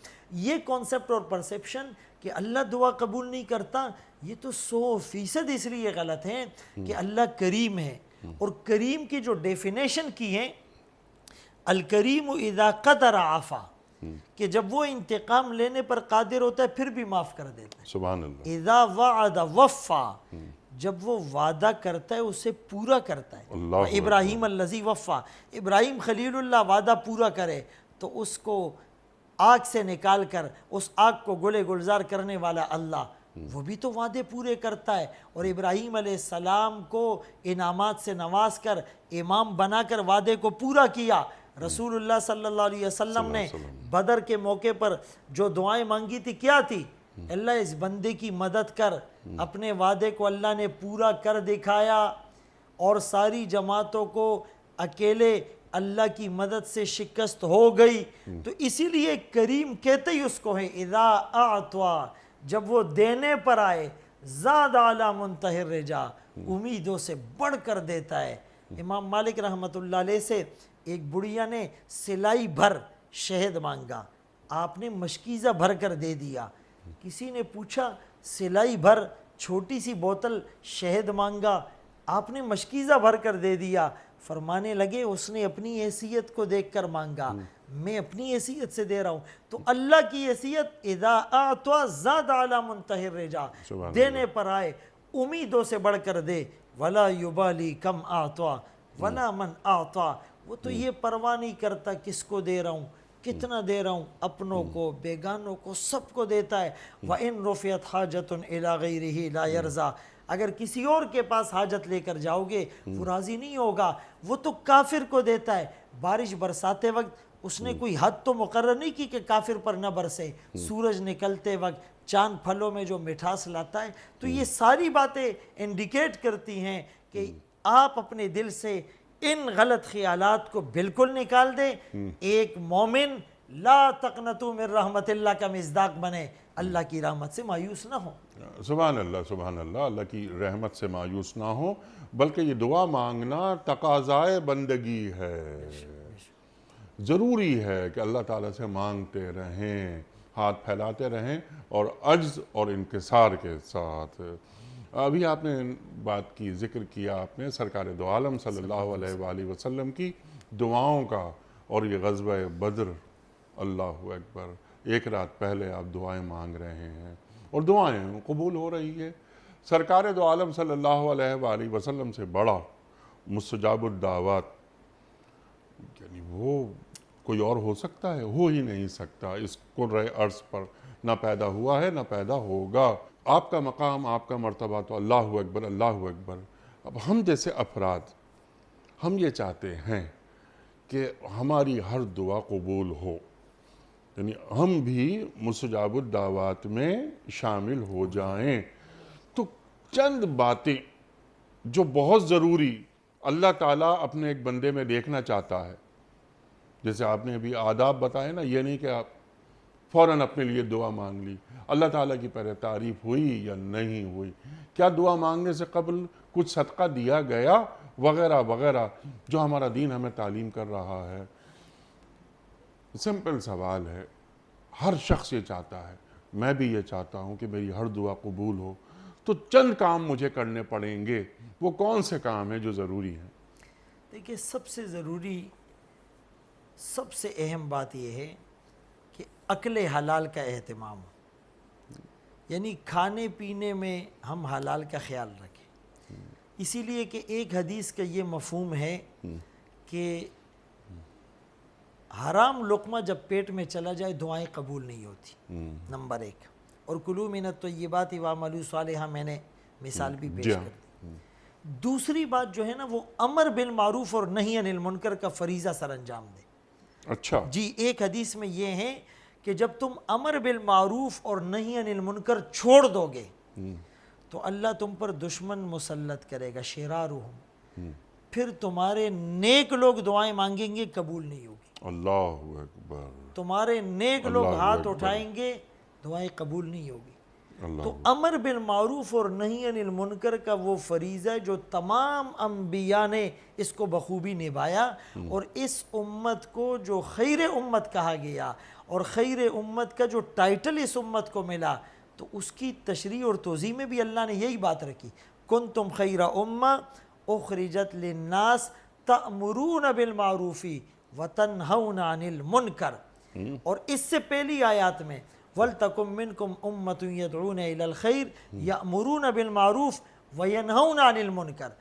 یہ کانسیپٹ اور پرسیپشن کہ اللہ دعا قبول نہیں کرتا، یہ تو 100% اس لیے غلط ہے کہ اللہ کریم ہے، اور کریم کی جو ڈیفینیشن کی ہے الکریم اذا قدر عفا، کہ جب وہ انتقام لینے پر قادر ہوتا ہے پھر بھی معاف کر دیتا ہے. سبحان اللہ. اذا وعد وفا، جب وہ وعدہ کرتا ہے اسے پورا کرتا ہے. ابراہیم الذی وفا، ابراہیم خلیل اللہ وعدہ پورا کرے تو اس کو آگ سے نکال کر اس آگ کو گلے گلزار کرنے والا اللہ، وہ بھی تو وعدے پورے کرتا ہے. اور ابراہیم علیہ السلام کو انعامات سے نواز کر امام بنا کر وعدے کو پورا کیا. رسول اللہ صلی اللہ علیہ وسلم نے بدر کے موقع پر جو دعائیں مانگی تھی کیا تھی؟ اللہ اس بندے کی مدد کر. اپنے وعدے کو اللہ نے پورا کر دکھایا اور ساری جماعتوں کو اکیلے اللہ کی مدد سے شکست ہو گئی. تو اسی لیے کریم کہتے ہی اس کو ہے اذا اعطا، جب وہ دینے پر آئے، زاد علی منتہی الرجا، امیدوں سے بڑھ کر دیتا ہے. امام مالک رحمۃ اللہ علیہ سے ایک بڑھیا نے سلائی بھر شہد مانگا، آپ نے مشکیزہ بھر کر دے دیا. کسی نے پوچھا سلائی بھر چھوٹی سی بوتل شہد مانگا، آپ نے مشکیزہ بھر کر دے دیا. فرمانے لگے اس نے اپنی حیثیت کو دیکھ کر مانگا، میں اپنی حیثیت سے دے رہا ہوں. تو اللہ کی حیثیت اذا اعطا زاد علی منتہی الرجا، دینے پر آئے امیدوں سے بڑھ کر دے. ولا یبالی کم اعطا ولا من اعطا، وہ تو یہ پرواہ نہیں کرتا کس کو دے رہا ہوں، کتنا دے رہا ہوں، اپنوں کو، بیگانوں کو، سب کو دیتا ہے۔ وَإِن رُفِعَتْ حَاجَةٌ إِلَىٰ غَيْرِهِ لَا يَرْضَىٰ، اگر کسی اور کے پاس حاجت لے کر جاؤ گے وہ راضی نہیں ہوگا۔ وہ تو کافر کو دیتا ہے، بارش برساتے وقت اس نے کوئی حد تو مقرر نہیں کی کہ کافر پر نہ برسے، سورج نکلتے وقت، چاند پھلوں میں جو مٹھاس لاتا ہے۔ تو یہ ساری باتیں انڈیکیٹ کرتی ہیں کہ آپ اپنے دل سے ان غلط خیالات کو بالکل نکال دیں۔ ایک مومن لا تقنطوا من رحمت اللہ کا مصداق بنے، اللہ کی رحمت سے مایوس نہ ہو۔ سبحان اللہ، سبحان اللہ، اللہ کی رحمت سے مایوس نہ ہو، بلکہ یہ دعا مانگنا تقاضائے بندگی ہے۔ ضروری ہے کہ اللہ تعالیٰ سے مانگتے رہیں، ہاتھ پھیلاتے رہیں، اور عجز اور انکسار کے ساتھ۔ ابھی آپ نے بات کی، ذکر کیا آپ نے سرکار دو عالم صلی اللہ علیہ وآلہ وسلم کی دعاؤں کا، اور یہ غزوہ بدر، اللہ اکبر، ایک رات پہلے آپ دعائیں مانگ رہے ہیں اور دعائیں قبول ہو رہی ہے۔ سرکار دو عالم صلی اللہ علیہ وآلہ وسلم سے بڑا مستجاب الدعوات یعنی وہ کوئی اور ہو سکتا ہے؟ ہو ہی نہیں سکتا، اس کرۂ ارض پر نہ پیدا ہوا ہے نہ پیدا ہوگا۔ آپ کا مقام، آپ کا مرتبہ تو اللہ اکبر، اللہ اکبر۔ اب ہم جیسے افراد، ہم یہ چاہتے ہیں کہ ہماری ہر دعا قبول ہو، یعنی ہم بھی مستجاب الدعوات میں شامل ہو جائیں۔ تو چند باتیں جو بہت ضروری اللہ تعالیٰ اپنے ایک بندے میں دیکھنا چاہتا ہے، جیسے آپ نے ابھی آداب بتائے نا، یہ نہیں کہ آپ فوراً اپنے لیے دعا مانگ لی، اللہ تعالیٰ کی پہلے تعریف ہوئی یا نہیں ہوئی، کیا دعا مانگنے سے قبل کچھ صدقہ دیا گیا، وغیرہ وغیرہ، جو ہمارا دین ہمیں تعلیم کر رہا ہے۔ سمپل سوال ہے، ہر شخص یہ چاہتا ہے، میں بھی یہ چاہتا ہوں کہ میری ہر دعا قبول ہو، تو چند کام مجھے کرنے پڑیں گے۔ وہ کون سے کام ہیں جو ضروری ہیں؟ دیکھیے، سب سے ضروری، سب سے اہم بات یہ ہے کہ اکل حلال کا اہتمام ہو، یعنی کھانے پینے میں ہم حلال کا خیال رکھیں۔ اسی لیے کہ ایک حدیث کا یہ مفہوم ہے کہ حرام لقمہ جب پیٹ میں چلا جائے دعائیں قبول نہیں ہوتی، نمبر ایک۔ اور کلوا من الطیبات واعملوا صالحا میں نے مثال بھی پیش کر دی۔ دوسری بات جو ہے نا، وہ امر بالمعروف اور نہی عن المنکر کا فریضہ سر انجام دے۔ اچھا جی، ایک حدیث میں یہ ہے کہ جب تم امر بالمعروف اور نہی عن المنکر چھوڑ دو گے تو اللہ تم پر دشمن مسلط کرے گا، شرارہم، پھر تمہارے نیک لوگ دعائیں مانگیں گے، قبول نہیں ہوگی۔ اللہ اکبر، تمہارے نیک لوگ اللہ ہاتھ اکبر، اٹھائیں گے، دعائیں قبول نہیں ہوگی۔ اللہ تو امر بالمعروف اور نہی عن المنکر کا وہ فریضہ ہے جو تمام انبیاء نے اس کو بخوبی نبھایا، اور اس امت کو جو خیر امت کہا گیا اور خیر امت کا جو ٹائٹل اس امت کو ملا، تو اس کی تشریح اور توضیح میں بھی اللہ نے یہی بات رکھی، کنتم خیر امہ اخرجت للناس تأمرون بالمعروف وتنہون عن المنکر، اور اس سے پہلی آیات میں وَلْتَكُمْ مِنْكُمْ أُمَّةٌ يَدْعُونَ إِلَى الْخَيْرِ يَأْمُرُونَ بِالْمَعْرُوفِ وَيَنْهَوْنَ عَنِ الْمُنْكَرِ۔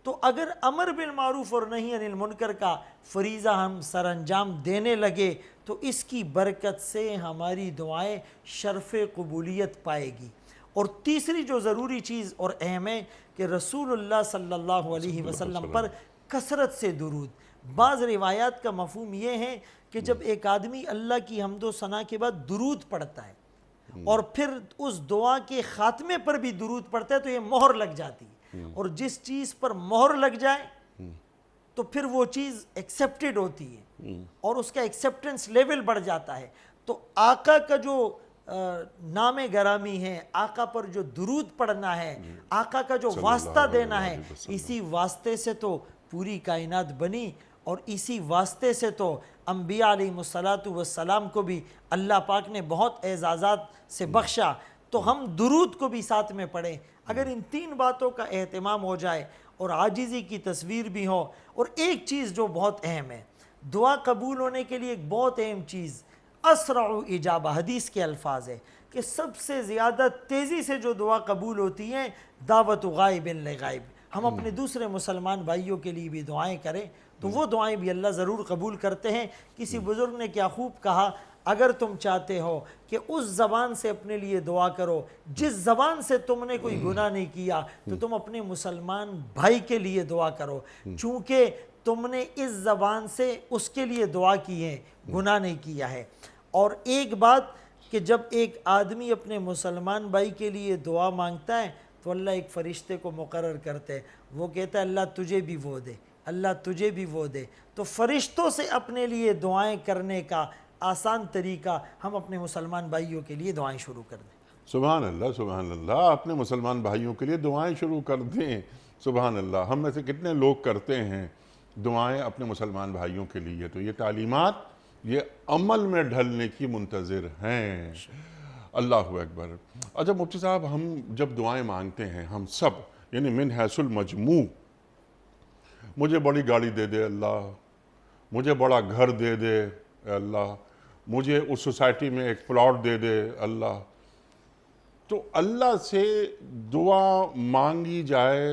تو اگر امر بالمعروف اور نہی عن المنکر کا فریضہ ہم سر انجام دینے لگے تو اس کی برکت سے ہماری دعائیں شرف قبولیت پائے گی۔ اور تیسری جو ضروری چیز اور اہم ہے کہ رسول اللہ صلی اللہ علیہ وسلم پر کثرت سے درود۔ بعض روایات کا مفہوم یہ ہے کہ جب ایک آدمی اللہ کی حمد و ثنا کے بعد درود پڑھتا ہے اور پھر اس دعا کے خاتمے پر بھی درود پڑھتا ہے تو یہ مہر لگ جاتی ہے، اور جس چیز پر مہر لگ جائے تو پھر وہ چیز ایکسیپٹڈ ہوتی ہے اور اس کا ایکسیپٹنس لیول بڑھ جاتا ہے۔ تو آقا کا جو نام گرامی ہے، آقا پر جو درود پڑھنا ہے، آقا کا جو واسطہ دینا ہے، اسی واسطے سے تو پوری کائنات بنی، اور اسی واسطے سے تو انبیاء علیہ السلام کو بھی اللہ پاک نے بہت اعزازات سے بخشا۔ تو ہم درود کو بھی ساتھ میں پڑھیں۔ اگر ان تین باتوں کا اہتمام ہو جائے اور عاجزی کی تصویر بھی ہو، اور ایک چیز جو بہت اہم ہے، دعا قبول ہونے کے لیے ایک بہت اہم چیز اسرع اجابہ، حدیث کے الفاظ ہے کہ سب سے زیادہ تیزی سے جو دعا قبول ہوتی ہے دعوت غائب لغائب، ہم اپنے دوسرے مسلمان بھائیوں کے لیے بھی دعائیں کریں تو وہ دعائیں بھی اللہ ضرور قبول کرتے ہیں۔ کسی بزرگ نے کیا خوب کہا، اگر تم چاہتے ہو کہ اس زبان سے اپنے لیے دعا کرو جس زبان سے تم نے کوئی گناہ نہیں کیا، تو تم اپنے مسلمان بھائی کے لیے دعا کرو، چونکہ تم نے اس زبان سے اس کے لیے دعا کی ہے، گناہ نہیں کیا ہے۔ اور ایک بات کہ جب ایک آدمی اپنے مسلمان بھائی کے لیے دعا مانگتا ہے تو اللہ ایک فرشتے کو مقرر کرتے ہیں، وہ کہتا ہے اللہ تجھے بھی وہ دے، اللہ تجھے بھی وہ دے۔ تو فرشتوں سے اپنے لیے دعائیں کرنے کا آسان طریقہ ہم اپنے مسلمان بھائیوں کے لیے دعائیں شروع کر دیں۔ سبحان اللہ، سبحان اللہ، اپنے مسلمان بھائیوں کے لیے دعائیں شروع کر دیں۔ سبحان اللہ، ہم میں سے کتنے لوگ کرتے ہیں دعائیں اپنے مسلمان بھائیوں کے لیے؟ تو یہ تعلیمات یہ عمل میں ڈھلنے کی منتظر ہیں۔ اللہ اکبر۔ اچھا مفتی صاحب، ہم جب دعائیں مانگتے ہیں ہم سب، یعنی من حیث المجموع، مجھے بڑی گاڑی دے دے اللہ، مجھے بڑا گھر دے دے اے اللہ، مجھے اس سوسائٹی میں ایک پلاٹ دے دے اللہ، تو اللہ سے دعا مانگی جائے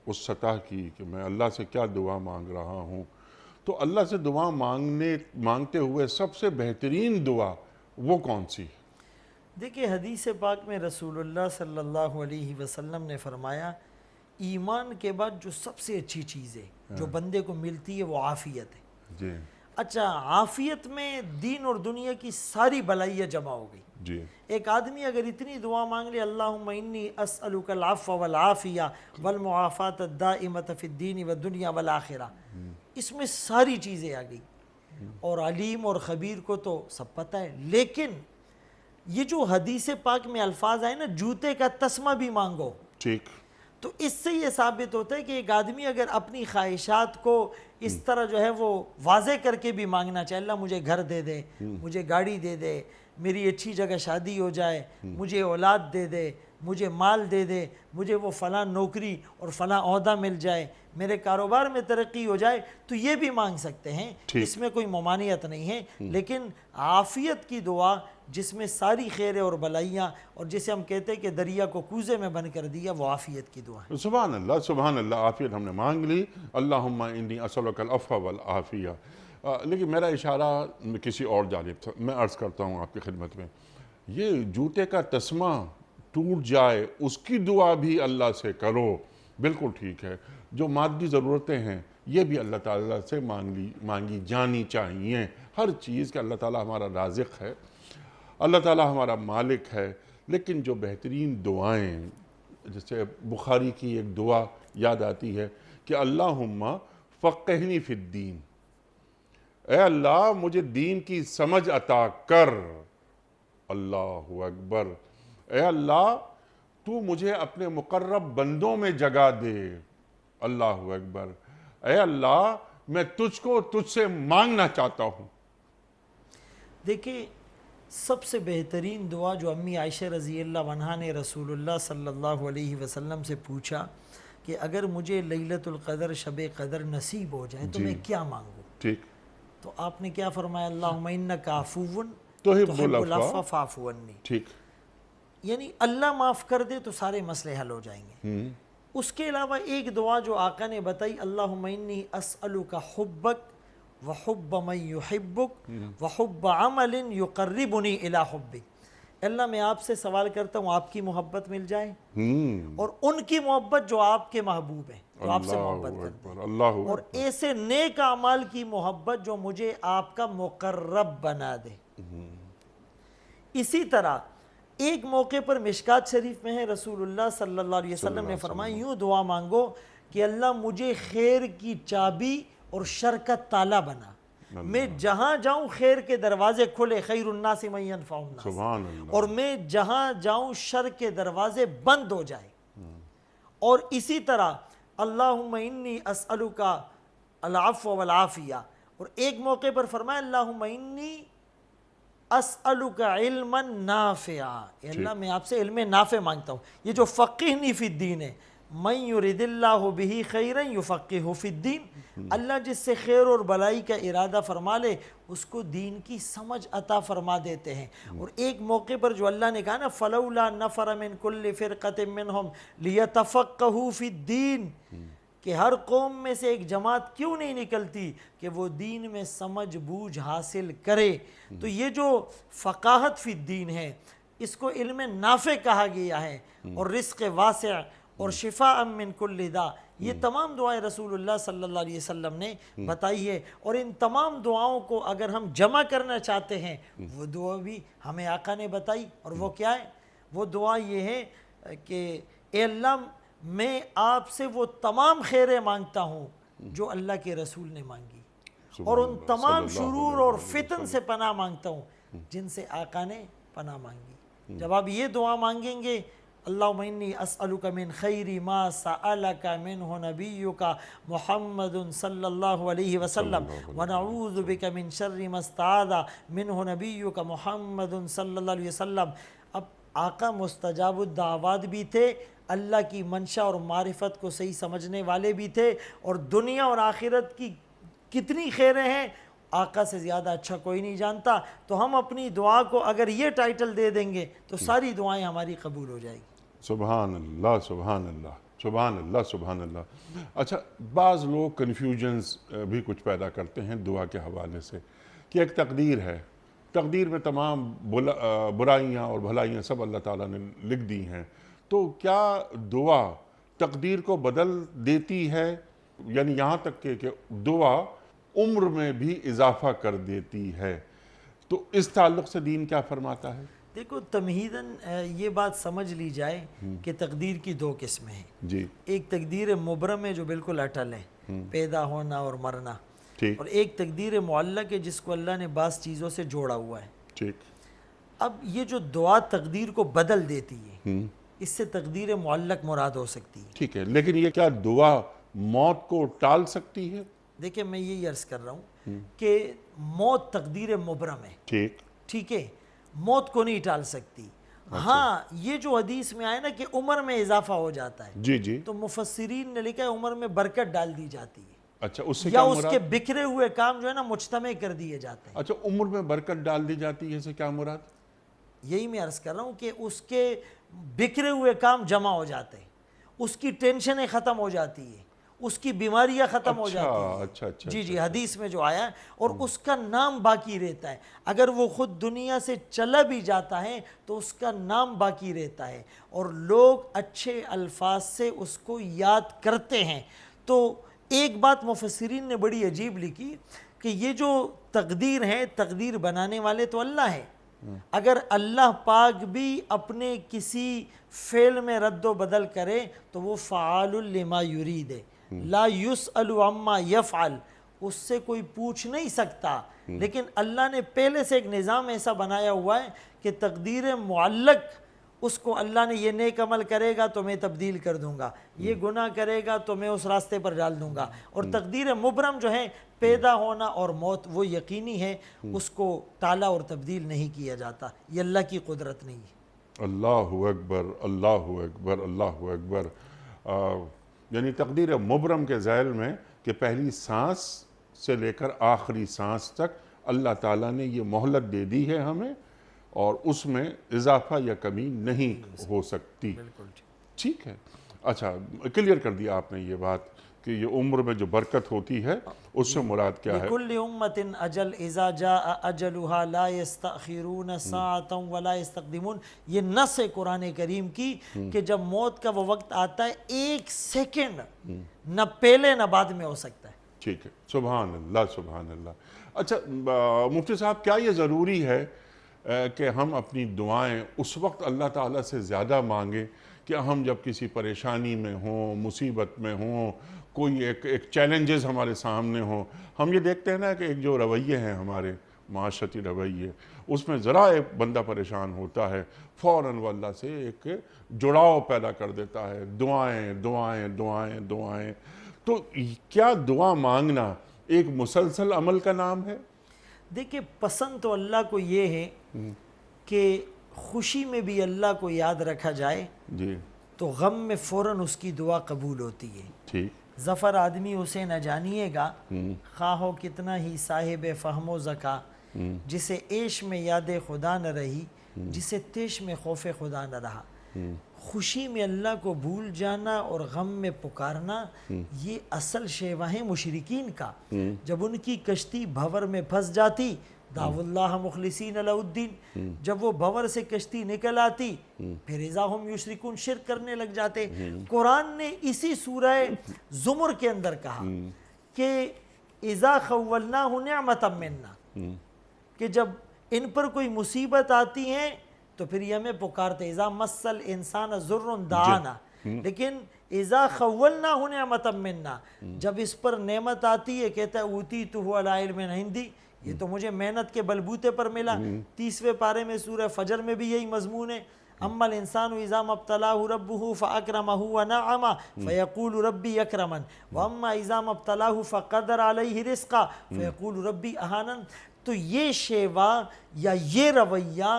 اس سطح کی کہ میں اللہ سے کیا دعا مانگ رہا ہوں، تو اللہ سے دعا مانگتے ہوئے سب سے بہترین دعا وہ کون سی؟ دیکھیں حدیث پاک میں رسول اللہ صلی اللہ علیہ وسلم نے فرمایا ایمان کے بعد جو سب سے اچھی چیز ہے جو بندے کو ملتی ہے وہ عافیت ہے۔ جی اچھا، عافیت میں دین اور دنیا کی ساری بلائیاں جمع ہو گئی۔ جی ایک آدمی اگر اتنی دعا مانگ لے اللہم انی اسألک العفو والعافیہ والمعافات الدائمۃ فی الدین والدنیا والآخرہ، اس میں ساری چیزیں آ گئی۔ اور علیم اور خبیر کو تو سب پتہ ہے، لیکن یہ جو حدیث پاک میں الفاظ آئے نا، جوتے کا تسمہ بھی مانگو، ٹھیک، تو اس سے یہ ثابت ہوتا ہے کہ ایک آدمی اگر اپنی خواہشات کو اس طرح جو ہے وہ واضح کر کے بھی مانگنا چاہے، اللہ مجھے گھر دے دے، مجھے گاڑی دے دے، میری اچھی جگہ شادی ہو جائے، مجھے اولاد دے دے، مجھے مال دے دے، مجھے وہ فلاں نوکری اور فلاں عہدہ مل جائے، میرے کاروبار میں ترقی ہو جائے، تو یہ بھی مانگ سکتے ہیں، اس میں کوئی ممانعت نہیں ہے۔ لیکن عافیت کی دعا جس میں ساری خیر اور بلائیاں، اور جسے ہم کہتے ہیں کہ دریا کو کوزے میں بند کر دیا، وہ عافیت کی دعا ہے۔ سبحان اللہ، سبحان اللہ، عافیت ہم نے مانگ لی، اللہم انی اسألک العفو والعافیہ۔ لیکن میرا اشارہ کسی اور جانب تھا، میں عرض کرتا ہوں آپ کی خدمت میں، یہ جوتے کا تسمہ ٹوٹ جائے اس کی دعا بھی اللہ سے کرو، بالکل ٹھیک ہے۔ جو مادی ضرورتیں ہیں یہ بھی اللہ تعالیٰ سے مانگی جانی چاہیے۔ ہر چیز کہ اللہ تعالیٰ ہمارا رازق ہے، اللہ تعالیٰ ہمارا مالک ہے، لیکن جو بہترین دعائیں، جیسے بخاری کی ایک دعا یاد آتی ہے کہ اللہم فقہنی فی الدین، اے اللہ مجھے دین کی سمجھ عطا کر، اللہ اکبر، اے اللہ تو مجھے اپنے مقرب بندوں میں جگہ دے، اللہ اکبر، اے اللہ میں تجھ سے مانگنا چاہتا ہوں۔ دیکھیں سب سے بہترین دعا جو امی عائشہ رضی اللہ عنہا نے رسول اللہ صلی اللہ علیہ وسلم سے پوچھا کہ اگر مجھے لیلۃ القدر شب قدر نصیب ہو جائے تو میں کیا مانگوں، ٹھیک، تو آپ نے کیا فرمایا، اللہم انک عفو تحب تحب العفو، العفو فاعف عنی، ٹھیک، یعنی اللہ معاف کر دے تو سارے مسئلے حل ہو جائیں گے۔ اس کے علاوہ ایک دعا جو آقا نے بتائی، اللہم انی اسألک حبک وحب من یحبک وحب عمل یقربنی الی حبک، اللہ میں آپ سے سوال کرتا ہوں آپ کی محبت مل جائے اور ان کی محبت جو آپ کے محبوب ہیں، جو آپ سے محبت کرتے ہیں، اللہ اور ایسے نیک اعمال کی محبت جو مجھے آپ کا مقرب بنا دے۔ اسی طرح ایک موقع پر مشکات شریف میں ہے، رسول اللہ صلی اللہ علیہ وسلم نے فرمایا یوں دعا مانگو کہ اللہ مجھے خیر کی چابی اور شر کا تالا بنا، میں جہاں جاؤں خیر کے دروازے کھلے، خیر الناس من ینفع الناس، سبحان اللہ، اور میں جہاں جاؤں شر کے دروازے بند ہو جائے۔ اور اسی طرح اللہم انی اسألک العفو والعافیہ، اور ایک موقع پر فرمایا اللہم انی اسألک علما نافعا، اے اللہ میں آپ سے علم نافع مانگتا ہوں۔ یہ جو فقہنی فی الدین ہے، من یرد اللہ بہ خیرا یفقہہ فی الدین، اللہ جس سے خیر اور بلائی کا ارادہ فرما لے اس کو دین کی سمجھ عطا فرما دیتے ہیں۔ اور ایک موقع پر جو اللہ نے کہا نا فلولا نفر من کل فرقۃ منہم لیتفقہوا فی الدین، کہ ہر قوم میں سے ایک جماعت کیوں نہیں نکلتی کہ وہ دین میں سمجھ بوجھ حاصل کرے۔ تو یہ جو فقاہت فی الدین ہے اس کو علم نافع کہا گیا ہے، اور رزق واسع اور شفاء من کل داء، یہ تمام دعائیں رسول اللہ صلی اللہ علیہ وسلم نے بتائی ہے۔ اور ان تمام دعاؤں کو اگر ہم جمع کرنا چاہتے ہیں وہ دعا بھی ہمیں آقا نے بتائی، اور وہ کیا ہے؟ وہ دعا یہ ہے کہ اے اللہ میں آپ سے وہ تمام خیریں مانگتا ہوں جو اللہ کے رسول نے مانگی، اور ان تمام شرور اور فتن سے پناہ مانگتا ہوں جن سے آقا نے پناہ مانگی۔ جب آپ یہ دعا مانگیں گے اللہم انی اسألک من خیر ما سألک منہ نبیک محمد صلی اللہ علیہ وسلم ونعوذ بک من شر ما استعاذ منہ نبیک محمد صلی اللہ علیہ وسلم۔ اب آقا مستجاب الدعوات بھی تھے، اللہ کی منشا اور معرفت کو صحیح سمجھنے والے بھی تھے، اور دنیا اور آخرت کی کتنی خیریں ہیں آقا سے زیادہ اچھا کوئی نہیں جانتا۔ تو ہم اپنی دعا کو اگر یہ ٹائٹل دے دیں گے تو ساری دعائیں ہماری قبول ہو جائیں گی۔ سبحان اللہ سبحان اللہ سبحان اللہ سبحان اللہ۔ اچھا، بعض لوگ کنفیوژنز بھی کچھ پیدا کرتے ہیں دعا کے حوالے سے کہ ایک تقدیر ہے، تقدیر میں تمام برائیاں اور بھلائیاں سب اللہ تعالیٰ نے لکھ دی ہیں، تو کیا دعا تقدیر کو بدل دیتی ہے؟ یعنی یہاں تک کہ دعا عمر میں بھی اضافہ کر دیتی ہے، تو اس تعلق سے دین کیا فرماتا ہے؟ دیکھو تمہیداً یہ بات سمجھ لی جائے کہ تقدیر کی دو قسمیں ہیں۔ جی، ایک تقدیر مبرم ہے جو بالکل اٹل ہے، پیدا ہونا اور مرنا، ٹھیک، اور ایک تقدیر معلق ہے جس کو اللہ نے بعض چیزوں سے جوڑا ہوا ہے۔ ٹھیک۔ اب یہ جو دعا تقدیر کو بدل دیتی ہے اس سے تقدیر معلق مراد ہو سکتی ہے۔ ٹھیک ہے، لیکن یہ کیا دعا موت کو ٹال سکتی ہے؟ دیکھیں میں یہی عرض کر رہا ہوں کہ موت تقدیر مبرم ہے، ٹھیک، ٹھیک ہے، موت کو نہیں ٹال سکتی۔ ہاں یہ جو حدیث میں آئے نا کہ عمر میں اضافہ ہو جاتا ہے، جی جی، تو مفسرین نے لکھا ہے عمر میں برکت ڈال دی جاتی ہے، اچھا اس سے یا کیا اس مراد؟ کے بکھرے ہوئے کام جو ہے نا مجتمع کر دیے جاتے ہیں۔ اچھا، عمر میں برکت ڈال دی جاتی ہے، اس سے کیا مراد؟ یہی میں عرض کر رہا ہوں کہ اس کے بکھرے ہوئے کام جمع ہو جاتے ہیں، اس کی ٹینشنیں ختم ہو جاتی ہیں، اس کی بیماریاں ختم ہو جاتی ہیں۔ اچھا اچھا، جی جی، حدیث میں جو آیا ہے، اور اس کا نام باقی رہتا ہے۔ اگر وہ خود دنیا سے چلا بھی جاتا ہے تو اس کا نام باقی رہتا ہے، اور لوگ اچھے الفاظ سے اس کو یاد کرتے ہیں۔ تو ایک بات مفسرین نے بڑی عجیب لکھی کہ یہ جو تقدیر ہے، تقدیر بنانے والے تو اللہ ہے، اگر اللہ پاک بھی اپنے کسی فعل میں رد و بدل کرے تو وہ فعال لما یرید ہے، لا یسأل عما یفعل، اس سے کوئی پوچھ نہیں سکتا۔ لیکن اللہ نے پہلے سے ایک نظام ایسا بنایا ہوا ہے کہ تقدیر معلق اس کو اللہ نے یہ نیک عمل کرے گا تو میں تبدیل کر دوں گا، یہ گناہ کرے گا تو میں اس راستے پر ڈال دوں گا۔ اور تقدیر مبرم جو ہے، پیدا ہونا اور موت، وہ یقینی ہے، اس کو ٹالا اور تبدیل نہیں کیا جاتا، یہ اللہ کی قدرت نہیں ہے۔ اللہ اکبر اللہ اکبر اللہ اکبر۔ یعنی تقدیر مبرم کے ذیل میں کہ پہلی سانس سے لے کر آخری سانس تک اللہ تعالیٰ نے یہ مہلت دے دی ہے ہمیں، اور اس میں اضافہ یا کمی نہیں ہو سکتی۔ ٹھیک ہے، اچھا کلیئر کر دیا آپ نے یہ بات کہ یہ عمر میں جو برکت ہوتی ہے اس سے مراد کیا ہے؟ لِكُلِّ أُمَّةٍ أَجَلٌ إِذَا جَاءَ أَجَلُهَا لَا يَسْتَأْخِرُونَ سَاعَةً وَلَا يَسْتَقْدِمُونَ۔ یہ نص ہے قرآن کریم کی کہ جب موت کا وہ وقت آتا ہے ایک سیکنڈ نہ پہلے نہ بعد میں ہو سکتا ہے۔ ٹھیک ہے، سبحان اللہ سبحان اللہ۔ اچھا مفتی صاحب، کیا یہ ضروری ہے کہ ہم اپنی دعائیں اس وقت اللہ تعالیٰ سے زیادہ مانگیں کہ ہم جب کسی پریشانی میں ہوں، مصیبت میں ہوں، کوئی ایک چیلنجز ہمارے سامنے ہوں؟ ہم یہ دیکھتے ہیں نا کہ ایک جو رویے ہیں ہمارے معاشرتی رویے، اس میں ذرا ایک بندہ پریشان ہوتا ہے فوراً وہ اللہ سے ایک جڑاؤ پیدا کر دیتا ہے، دعائیں دعائیں دعائیں دعائیں۔ تو کیا دعا مانگنا ایک مسلسل عمل کا نام ہے؟ دیکھیں پسند تو اللہ کو یہ ہے کہ خوشی میں بھی اللہ کو یاد رکھا جائے، جی، تو غم میں فوراً اس کی دعا قبول ہوتی ہے. ٹھیک. ظفر آدمی اسے نہ جانیے گا خواہ ہو کتنا ہی صاحب فہم و ذکا، جسے عیش میں یاد خدا نہ رہی، جسے تیش میں خوف خدا نہ رہا. خوشی میں اللہ کو بھول جانا اور غم میں پکارنا یہ اصل شیوہ ہے مشرکین کا. جب ان کی کشتی بھور میں پھنس جاتی دعو اللہ مخلصین لہ الدین، جب وہ بھور سے کشتی نکل آتی پھر اذا ہم یشرکون، شرک کرنے لگ جاتے. قرآن نے اسی سورہ زمر کے اندر کہا کہ اذا خولناہ نعمتا منا، کہ جب ان پر کوئی مصیبت آتی ہیں تو پھر یہ ہمیں پکارتے اذا مس الانسان ضر دعانا. لیکن اذا خولناہ نعمتا منا، جب اس پر نعمت آتی ہے کہتا ہے اوتیتہ علی علم عندی، یہ تو مجھے محنت کے بلبوتے پر ملا. 30ویں پارے میں سورہ فجر میں بھی یہی مضمون ہے. اما الانسان اذا ما ابتلاه ربه فاکرمه ونعمه فیقول ربی اکرمن واما اذا ما ابتلاه فقدر علیہ رزقا فیقول ربی اہانن. تو یہ شیوا یا یہ رویہ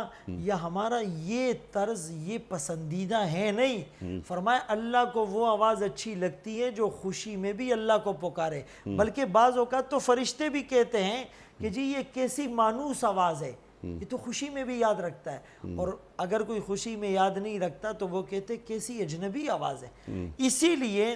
یا ہمارا یہ طرز یہ پسندیدہ ہے نہیں. فرمایا اللہ کو وہ آواز اچھی لگتی ہے جو خوشی میں بھی اللہ کو پکارے. بلکہ بعض اوقات تو فرشتے بھی کہتے ہیں کہ جی یہ کیسی مانوس آواز ہے، یہ تو خوشی میں بھی یاد رکھتا ہے. اور اگر کوئی خوشی میں یاد نہیں رکھتا تو وہ کہتے کیسی اجنبی آواز ہے. اسی لیے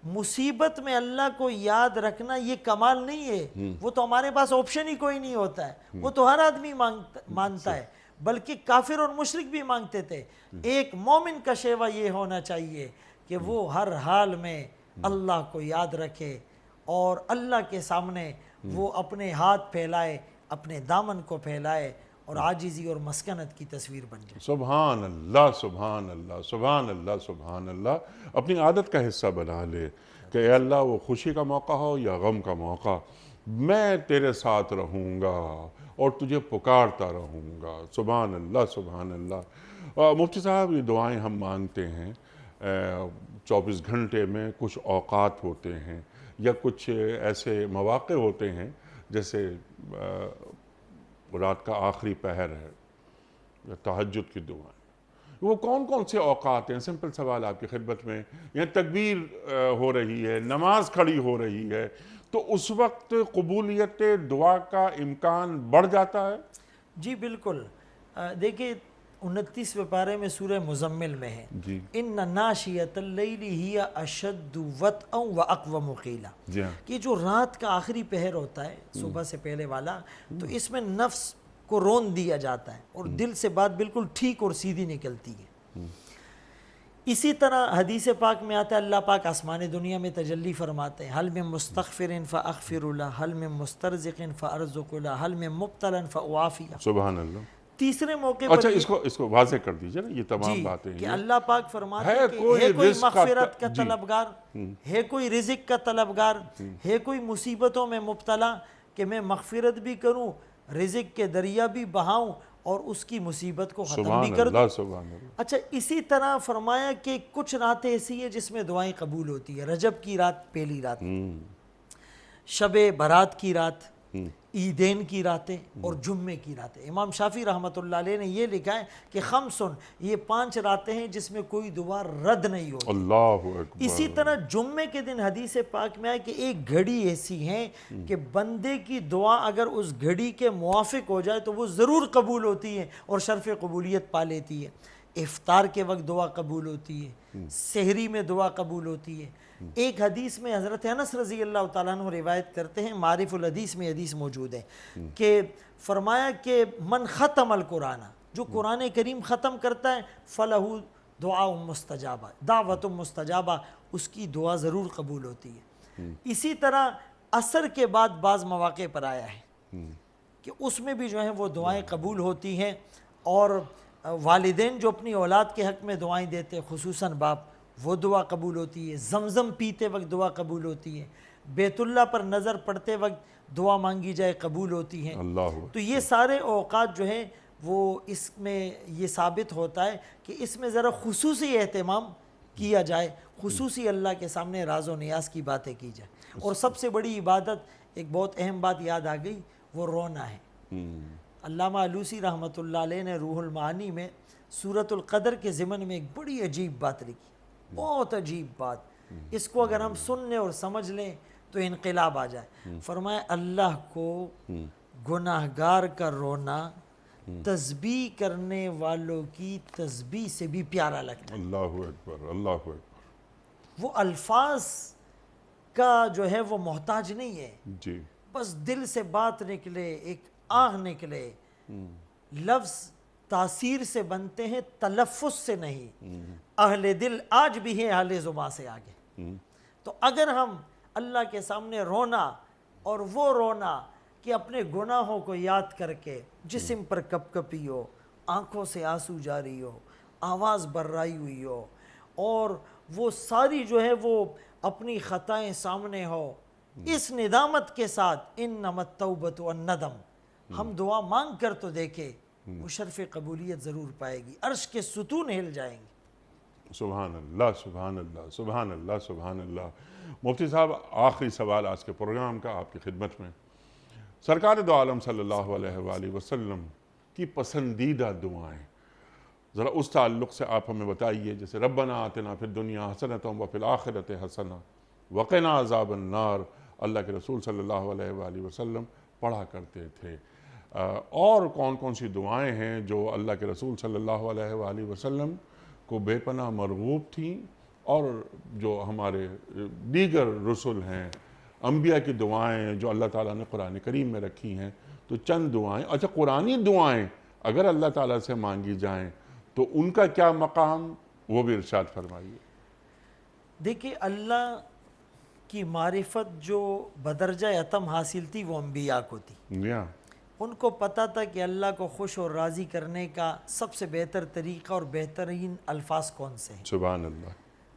مصیبت میں اللہ کو یاد رکھنا یہ کمال نہیں ہے، وہ تو ہمارے پاس آپشن ہی کوئی نہیں ہوتا ہے، وہ تو ہر آدمی مانتا ہے، بلکہ کافر اور مشرک بھی مانگتے تھے. ایک مومن کا شیوہ یہ ہونا چاہیے کہ وہ ہر حال میں اللہ کو یاد رکھے اور اللہ کے سامنے وہ اپنے ہاتھ پھیلائے، اپنے دامن کو پھیلائے اور عاجزی اور مسکنت کی تصویر بن جائے. سبحان اللہ سبحان اللہ سبحان اللہ سبحان اللہ. اپنی عادت کا حصہ بنا لے کہ اے اللہ وہ خوشی کا موقع ہو یا غم کا موقع میں تیرے ساتھ رہوں گا اور تجھے پکارتا رہوں گا. سبحان اللہ سبحان اللہ. مفتی صاحب یہ دعائیں ہم مانگتے ہیں 24 گھنٹے میں، کچھ اوقات ہوتے ہیں یا کچھ ایسے مواقع ہوتے ہیں جیسے رات کا آخری پہر ہے یا تہجد کی دعائیں. وہ کون کون سے اوقات ہیں؟ سمپل سوال آپ کی خدمت میں. یہ تکبیر ہو رہی ہے، نماز کھڑی ہو رہی ہے، تو اس وقت قبولیت دعا کا امکان بڑھ جاتا ہے؟ جی بالکل. دیکھیں 29ویں پارے میں سورہ مزمل میں ہے جی ان ناشیۃ اللیل ہی اشد وطئا واقوم قیلا، جی ہاں. کہ جو رات کا آخری پہر ہوتا ہے صبح سے پہلے والا، تو اس میں نفس کو رون دیا جاتا ہے اور دل سے بات بالکل ٹھیک اور سیدھی نکلتی ہے. اسی طرح حدیث پاک میں آتا ہے اللہ پاک آسمان دنیا میں تجلی فرماتے ہیں حل من مستغفر فاغفر له، حل من مسترزق فارزق له، حل من مبتلا فاعافی. سبحان اللہ. تیسرے موقع پر اچھا اس کو واضح کر دیجئے نا، یہ تمام باتیں کہ اللہ پاک فرماتے ہے ہیں کہ ہے کوئی مغفرت کا جی طلبگار، ہے کوئی رزق کا طلبگار، ہے کوئی مصیبتوں میں مبتلا کہ میں مغفرت بھی کروں، رزق کے دریا بھی بہاؤں اور اس کی مصیبت کو ختم بھی کر دوں. سبحان اللہ. اچھا اسی طرح فرمایا کہ کچھ راتیں ایسی ہیں جس میں دعائیں قبول ہوتی ہیں. رجب کی رات پہلی رات، شب برات کی رات، عیدین کی راتیں اور جمعے کی راتیں. امام شافعی رحمۃ اللہ علیہ نے یہ لکھا ہے کہ خمسن، یہ 5 راتیں ہیں جس میں کوئی دعا رد نہیں ہوتی. اللہ اکبر. اسی طرح جمعے کے دن حدیث پاک میں ہے کہ ایک گھڑی ایسی ہے کہ بندے کی دعا اگر اس گھڑی کے موافق ہو جائے تو وہ ضرور قبول ہوتی ہے اور شرف قبولیت پا لیتی ہے. افطار کے وقت دعا قبول ہوتی ہے، سحری میں دعا قبول ہوتی ہے. ایک حدیث میں حضرت انس رضی اللہ تعالیٰ عنہ روایت کرتے ہیں، معارف الحدیث میں حدیث موجود ہے کہ فرمایا کہ من ختم القرآن، جو قرآن کریم ختم کرتا ہے فلہ دعا مستجابہ، دعوت مستجابہ، اس کی دعا ضرور قبول ہوتی ہے. اسی طرح عصر کے بعد بعض مواقع پر آیا ہے کہ اس میں بھی جو ہیں وہ دعائیں قبول ہوتی ہیں. اور والدین جو اپنی اولاد کے حق میں دعائیں دیتے خصوصاً باپ، وہ دعا قبول ہوتی ہے. زمزم پیتے وقت دعا قبول ہوتی ہے. بیت اللہ پر نظر پڑتے وقت دعا مانگی جائے قبول ہوتی ہیں. تو یہ سارے اوقات جو ہیں وہ اس میں یہ ثابت ہوتا ہے کہ اس میں ذرا خصوصی اہتمام کیا جائے، خصوصی اللہ کے سامنے راز و نیاز کی باتیں کی جائے. اور سب سے بڑی عبادت، ایک بہت اہم بات یاد آ گئی، وہ رونا ہے. علامہ علوسی رحمۃ اللہ علیہ نے روح المعانی میں سورۃ القدر کے ضمن میں ایک بڑی عجیب بات لکھی. بہت عجیب بات، اس کو اگر ہم سن لیں اور سمجھ لیں تو انقلاب آ جائے. فرمایا اللہ کو گناہگار کا رونا تسبیح کرنے والوں کی تسبیح سے بھی پیارا لگتا ہے. اللہ اکبر، اللہ اکبر. وہ الفاظ کا جو ہے وہ محتاج نہیں ہے، جی بس دل سے بات نکلے، ایک آہ نکلے. لفظ تاثیر سے بنتے ہیں، تلفظ سے نہیں. اہل دل آج بھی ہیں اہل زباں سے آگے. تو اگر ہم اللہ کے سامنے رونا، اور وہ رونا کہ اپنے گناہوں کو یاد کر کے جسم پر کپ کپی ہو، آنکھوں سے آنسو جاری ہو، آواز بررائی ہوئی ہو، اور وہ ساری جو ہے وہ اپنی خطائیں سامنے ہو، اس ندامت کے ساتھ انما التوبۃ والندم، ہم دعا مانگ کر تو دیکھیں، وہ شرف قبولیت ضرور پائے گی، عرش کے ستون ہل جائیں گے. سبحان اللہ، سبحان اللہ، سبحان اللہ، سبحان اللہ. مفتی صاحب، آخری سوال آج کے پروگرام کا آپ کی خدمت میں. سرکار دو عالم صلی اللہ علیہ وآلہ وسلم کی پسندیدہ دعائیں ذرا اس تعلق سے آپ ہمیں بتائیے. جیسے ربنا آتنا فی الدنیا حسنۃ وفی الآخرۃ حسنہ وقنا عذاب النار، اللہ کے رسول صلی اللہ علیہ وآلہ وسلم پڑھا کرتے تھے. اور کون کون سی دعائیں ہیں جو اللہ کے رسول صلی اللہ علیہ وآلہ وسلم کو بے پناہ مرغوب تھیں، اور جو ہمارے دیگر رسل ہیں، انبیاء کی دعائیں جو اللہ تعالیٰ نے قرآن کریم میں رکھی ہیں، تو چند دعائیں. اچھا، قرآنی دعائیں اگر اللہ تعالیٰ سے مانگی جائیں تو ان کا کیا مقام، وہ بھی ارشاد فرمائیے. دیکھیں، اللہ کی معرفت جو بدرجہ اتم حاصل تھی وہ انبیاء کو تھی. ان کو پتہ تھا کہ اللہ کو خوش اور راضی کرنے کا سب سے بہتر طریقہ اور بہترین الفاظ کون سے ہیں. سبحان اللہ.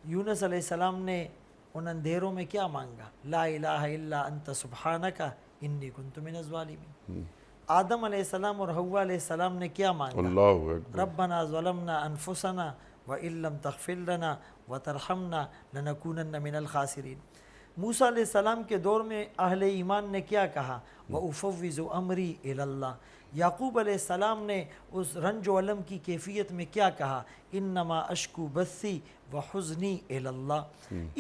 یونس علیہ السلام نے ان اندھیروں میں کیا مانگا؟ لا الہ الا انت سبحانک انی کنت من الظالمین. آدم علیہ السلام اور حوا علیہ السلام نے کیا مانگا؟ اللہ اکبر. ربنا ظلمنا انفسنا وان لم تغفر لنا وترحمنا لنکونن من الخاسرین. موسیٰ علیہ السلام کے دور میں اہل ایمان نے کیا کہا؟ وَأُفَوِّضُ أَمْرِي إِلَى اللَّهِ. یعقوب علیہ السلام نے اس رنج و علم کی کیفیت میں کیا کہا؟ انما اشکو بثی وحزنی الی اللہ.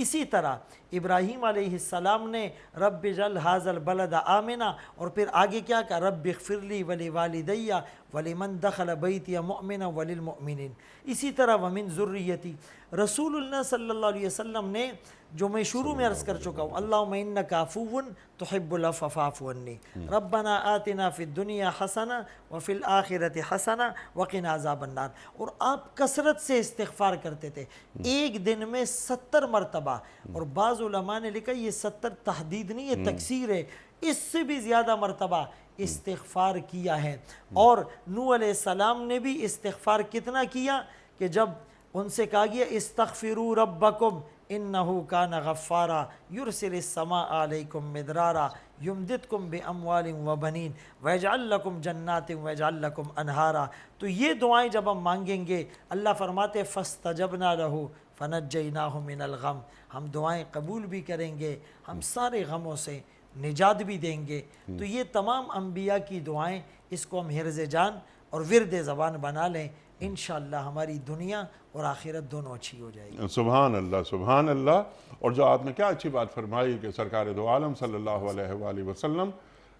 اسی طرح ابراہیم علیہ السلام نے رب اجعل ھذا البلد آمنا، اور پھر آگے کیا کہا؟ رب اغفر لی ولوالدی ولمن دخل بیتی مؤمنا وللمؤمنین. اسی طرح ومن ذریتی. رسول اللہ صلی اللہ علیہ وسلم نے جو میں شروع میں عرض کر چکا ہوں، اللہم انک عفو تحب العفو فاعف عنی، ربنا آتنا فی الدنیا حسنہ وفی الآخرۃ حسنہ وقنا عذاب النار. اور آپ کثرت سے استغفار کرتے تھے، ایک دن میں 70 مرتبہ. اور بعض علماء نے لکھا یہ 70 تحدید نہیں ہے، تکثیر ہے، اس سے بھی زیادہ مرتبہ استغفار کیا ہے. اور نوح علیہ السلام نے بھی استغفار کتنا کیا کہ جب ان سے کہا گیا استغفروا ربکم انہو کان غفارا یرسل السماء علیکم مدرارا یمددکم باموال وبنین ویجعل لکم جنات ویجعل لکم انہارا. تو یہ دعائیں جب ہم مانگیں گے، اللہ فرماتے فاستجبنا لہ فنجیناہ من الغم، ہم دعائیں قبول بھی کریں گے، ہم سارے غموں سے نجات بھی دیں گے. تو یہ تمام انبیاء کی دعائیں، اس کو ہم حرز جان اور ورد زبان بنا لیں، انشاءاللہ ہماری دنیا اور آخرت دونوں اچھی ہو جائے گی. سبحان اللہ، سبحان اللہ. اور جو آپ نے کیا اچھی بات فرمائی کہ سرکار دو عالم صلی اللہ علیہ وآلہ وسلم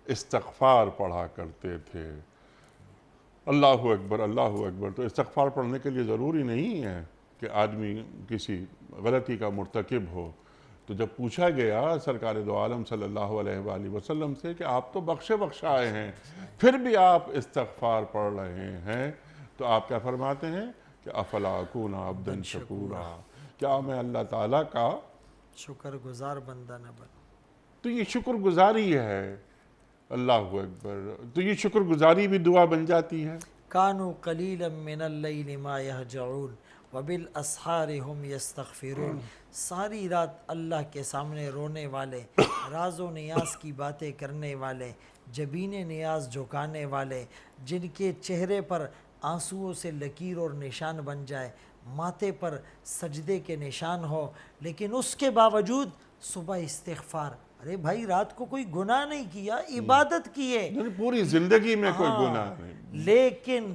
استغفار پڑھا کرتے تھے. اللہ اکبر، اللہ اکبر. تو استغفار پڑھنے کے لیے ضروری نہیں ہے کہ آدمی کسی غلطی کا مرتکب ہو. تو جب پوچھا گیا سرکار دو عالم صلی اللہ علیہ وآلہ وسلم سے کہ آپ تو بخشے بخشائے ہیں، پھر بھی آپ استغفار پڑھ رہے ہیں، تو آپ کیا فرماتے ہیں کہ افلا اکون عبدا شکورا، کیا میں اللہ تعالیٰ کا شکر گزار بندہ نہ بنوں. تو یہ شکر گزاری ہے. اللہ اکبر. تو یہ شکر گزاری بھی دعا بن جاتی ہے. کانوا قلیلا من اللیل ما یہجعون وبالاسحار ہم یستغفرون. ساری رات اللہ کے سامنے رونے والے، راز و نیاز کی باتیں کرنے والے، جبین نیاز جھکانے والے، جن کے چہرے پر آنسوؤں سے لکیر اور نشان بن جائے، ماتھے پر سجدے کے نشان ہو، لیکن اس کے باوجود صبح استغفار. ارے بھائی، رات کو کوئی گناہ نہیں کیا، عبادت کی ہے، پوری زندگی میں کوئی گناہ نہیں، لیکن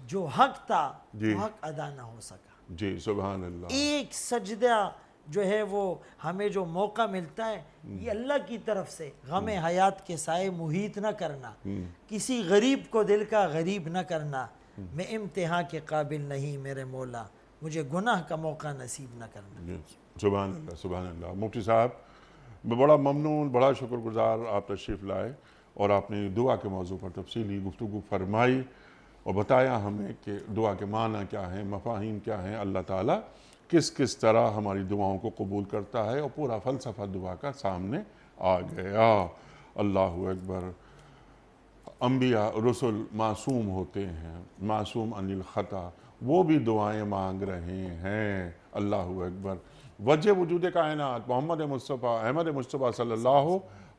جو حق تھا وہ حق ادا نہ ہو سکا. جی سبحان اللہ. ایک سجدہ جو ہے وہ ہمیں جو موقع ملتا ہے یہ اللہ کی طرف سے، غم حیات کے سائے محیط نہ کرنا، کسی غریب کو دل کا غریب نہ کرنا، میں امتحان کے قابل نہیں میرے مولا، مجھے گناہ کا موقع نصیب نہ کرنا. جی سبحان اللہ سبحان اللہ. مفتی صاحب میں بڑا ممنون، بڑا شکر گزار آپ تشریف لائے اور آپ نے دعا کے موضوع پر تفصیلی گفتگو فرمائی اور بتایا ہمیں کہ دعا کے معنی کیا ہیں، مفاہیم کیا ہیں، اللہ تعالیٰ کس کس طرح ہماری دعاؤں کو قبول کرتا ہے، اور پورا فلسفہ دعا کا سامنے آ گیا. اللہ اکبر. انبیاء رسل معصوم ہوتے ہیں، معصوم عن الخطا، وہ بھی دعائیں مانگ رہے ہیں. اللہ اکبر. وجہ وجود کائنات محمد مصطفیٰ احمد مصطفیٰ صلی اللہ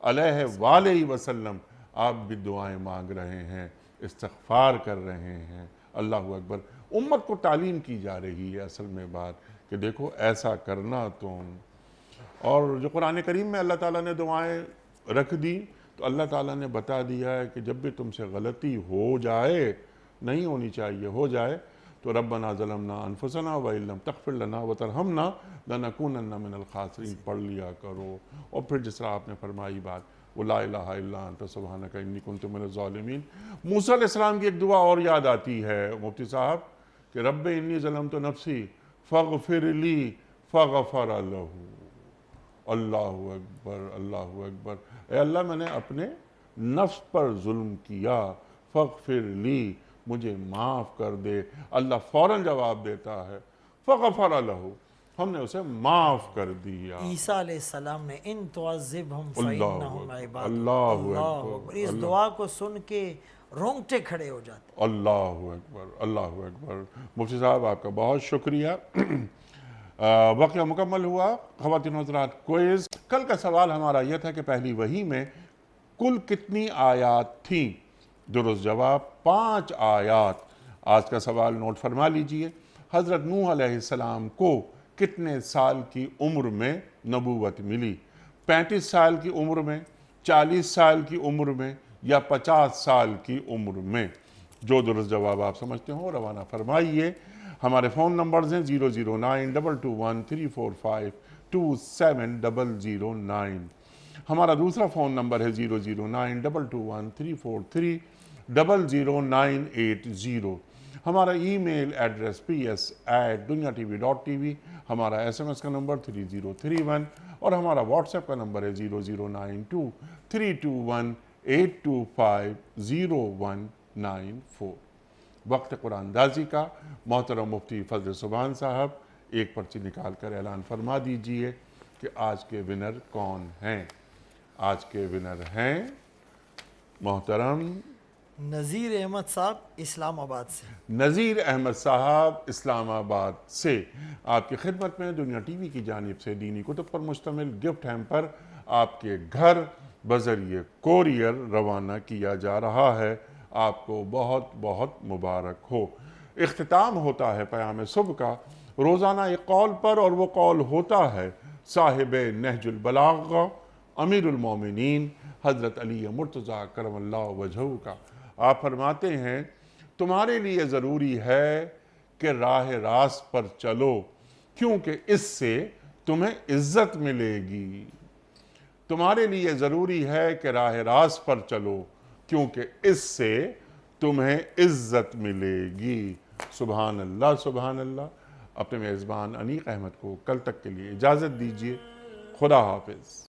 علیہ وآلہ وسلم آپ بھی دعائیں مانگ رہے ہیں، استغفار کر رہے ہیں. اللہ اکبر. امت کو تعلیم کی جا رہی ہے اصل میں بات کہ دیکھو ایسا کرنا تم. اور جو قرآن کریم میں اللہ تعالیٰ نے دعائیں رکھ دی تو اللہ تعالیٰ نے بتا دیا ہے کہ جب بھی تم سے غلطی ہو جائے، نہیں ہونی چاہیے، ہو جائے، تو ربنا ظلمنا انفسنا وَإِن لَمْ تَغْفِرْ لَنَا وَتَرْحَمْنَا لَنَكُونَنَّ مِنَ الْخَاسِرِينَ پڑھ لیا کرو. اور پھر جس طرح آپ نے فرمائی بات وہ لا الہ الا انت سبحانک انی کنت من الظالمین. موسیٰ علیہ السلام کی ایک دعا اور یاد آتی ہے مفتی صاحب کہ رب انی ظلمت نفسی فاغفر لی فغفر لہ. اللہ اکبر اللہ اکبر. اے اللہ میں نے اپنے نفس پر ظلم کیا، فغفر لی مجھے معاف کر دے. اللہ فوراً جواب دیتا ہے فغفر لہ، ہم نے اسے معاف کر دیا. عیسیٰ علیہ السلام نے ان تعذبہم فإنہم عباد. اللہ اکبر. اس دعا کو سن کے رونگٹے کھڑے ہو جاتے. اللہ اکبر اللہ اکبر. مفتی صاحب آپ کا بہت شکریہ. واقعہ مکمل ہوا. خواتین حضرات کوئز. کل کا سوال ہمارا یہ تھا کہ پہلی وحی میں کل کتنی آیات تھیں؟ درست جواب 5 آیات. آج کا سوال نوٹ فرما لیجئے. حضرت نوح علیہ السلام کو کتنے سال کی عمر میں نبوت ملی؟ 35 سال کی عمر میں، 40 سال کی عمر میں، یا 50 سال کی عمر میں؟ جو درست جواب آپ سمجھتے ہوں روانہ فرمائیے. ہمارے فون نمبرز ہیں 009221345270009. ہمارا دوسرا فون نمبر ہے 009221343000980. ہمارا ای میل ایڈریس ps@duniatv.tv. ہمارا SMS کا نمبر 3031 اور ہمارا واٹس ایپ کا نمبر ہے 0092321825019 وقت قرآن اندازی کا. محترم مفتی فضل سبحان صاحب ایک پرچی نکال کر اعلان فرما دیجئے کہ آج کے ونر کون ہیں. آج کے ونر ہیں محترم نذیر احمد صاحب اسلام آباد سے. نذیر احمد صاحب اسلام آباد سے آپ کی خدمت میں دنیا ٹی وی کی جانب سے دینی کتب پر مشتمل گفٹ ہیمپر آپ کے گھر بذریعہ کوریئر روانہ کیا جا رہا ہے. آپ کو بہت بہت مبارک ہو. اختتام ہوتا ہے پیام صبح کا روزانہ ایک قول پر، اور وہ قول ہوتا ہے صاحب نہج البلاغہ امیر المومنین حضرت علی مرتضیٰ کرم اللہ وجہہ کا. آپ فرماتے ہیں تمہارے لیے ضروری ہے کہ راہ راست پر چلو کیونکہ اس سے تمہیں عزت ملے گی. تمہارے لیے ضروری ہے کہ راہ راست پر چلو کیونکہ اس سے تمہیں عزت ملے گی. سبحان اللہ سبحان اللہ. اپنے میزبان انیق احمد کو کل تک کے لیے اجازت دیجیے. خدا حافظ.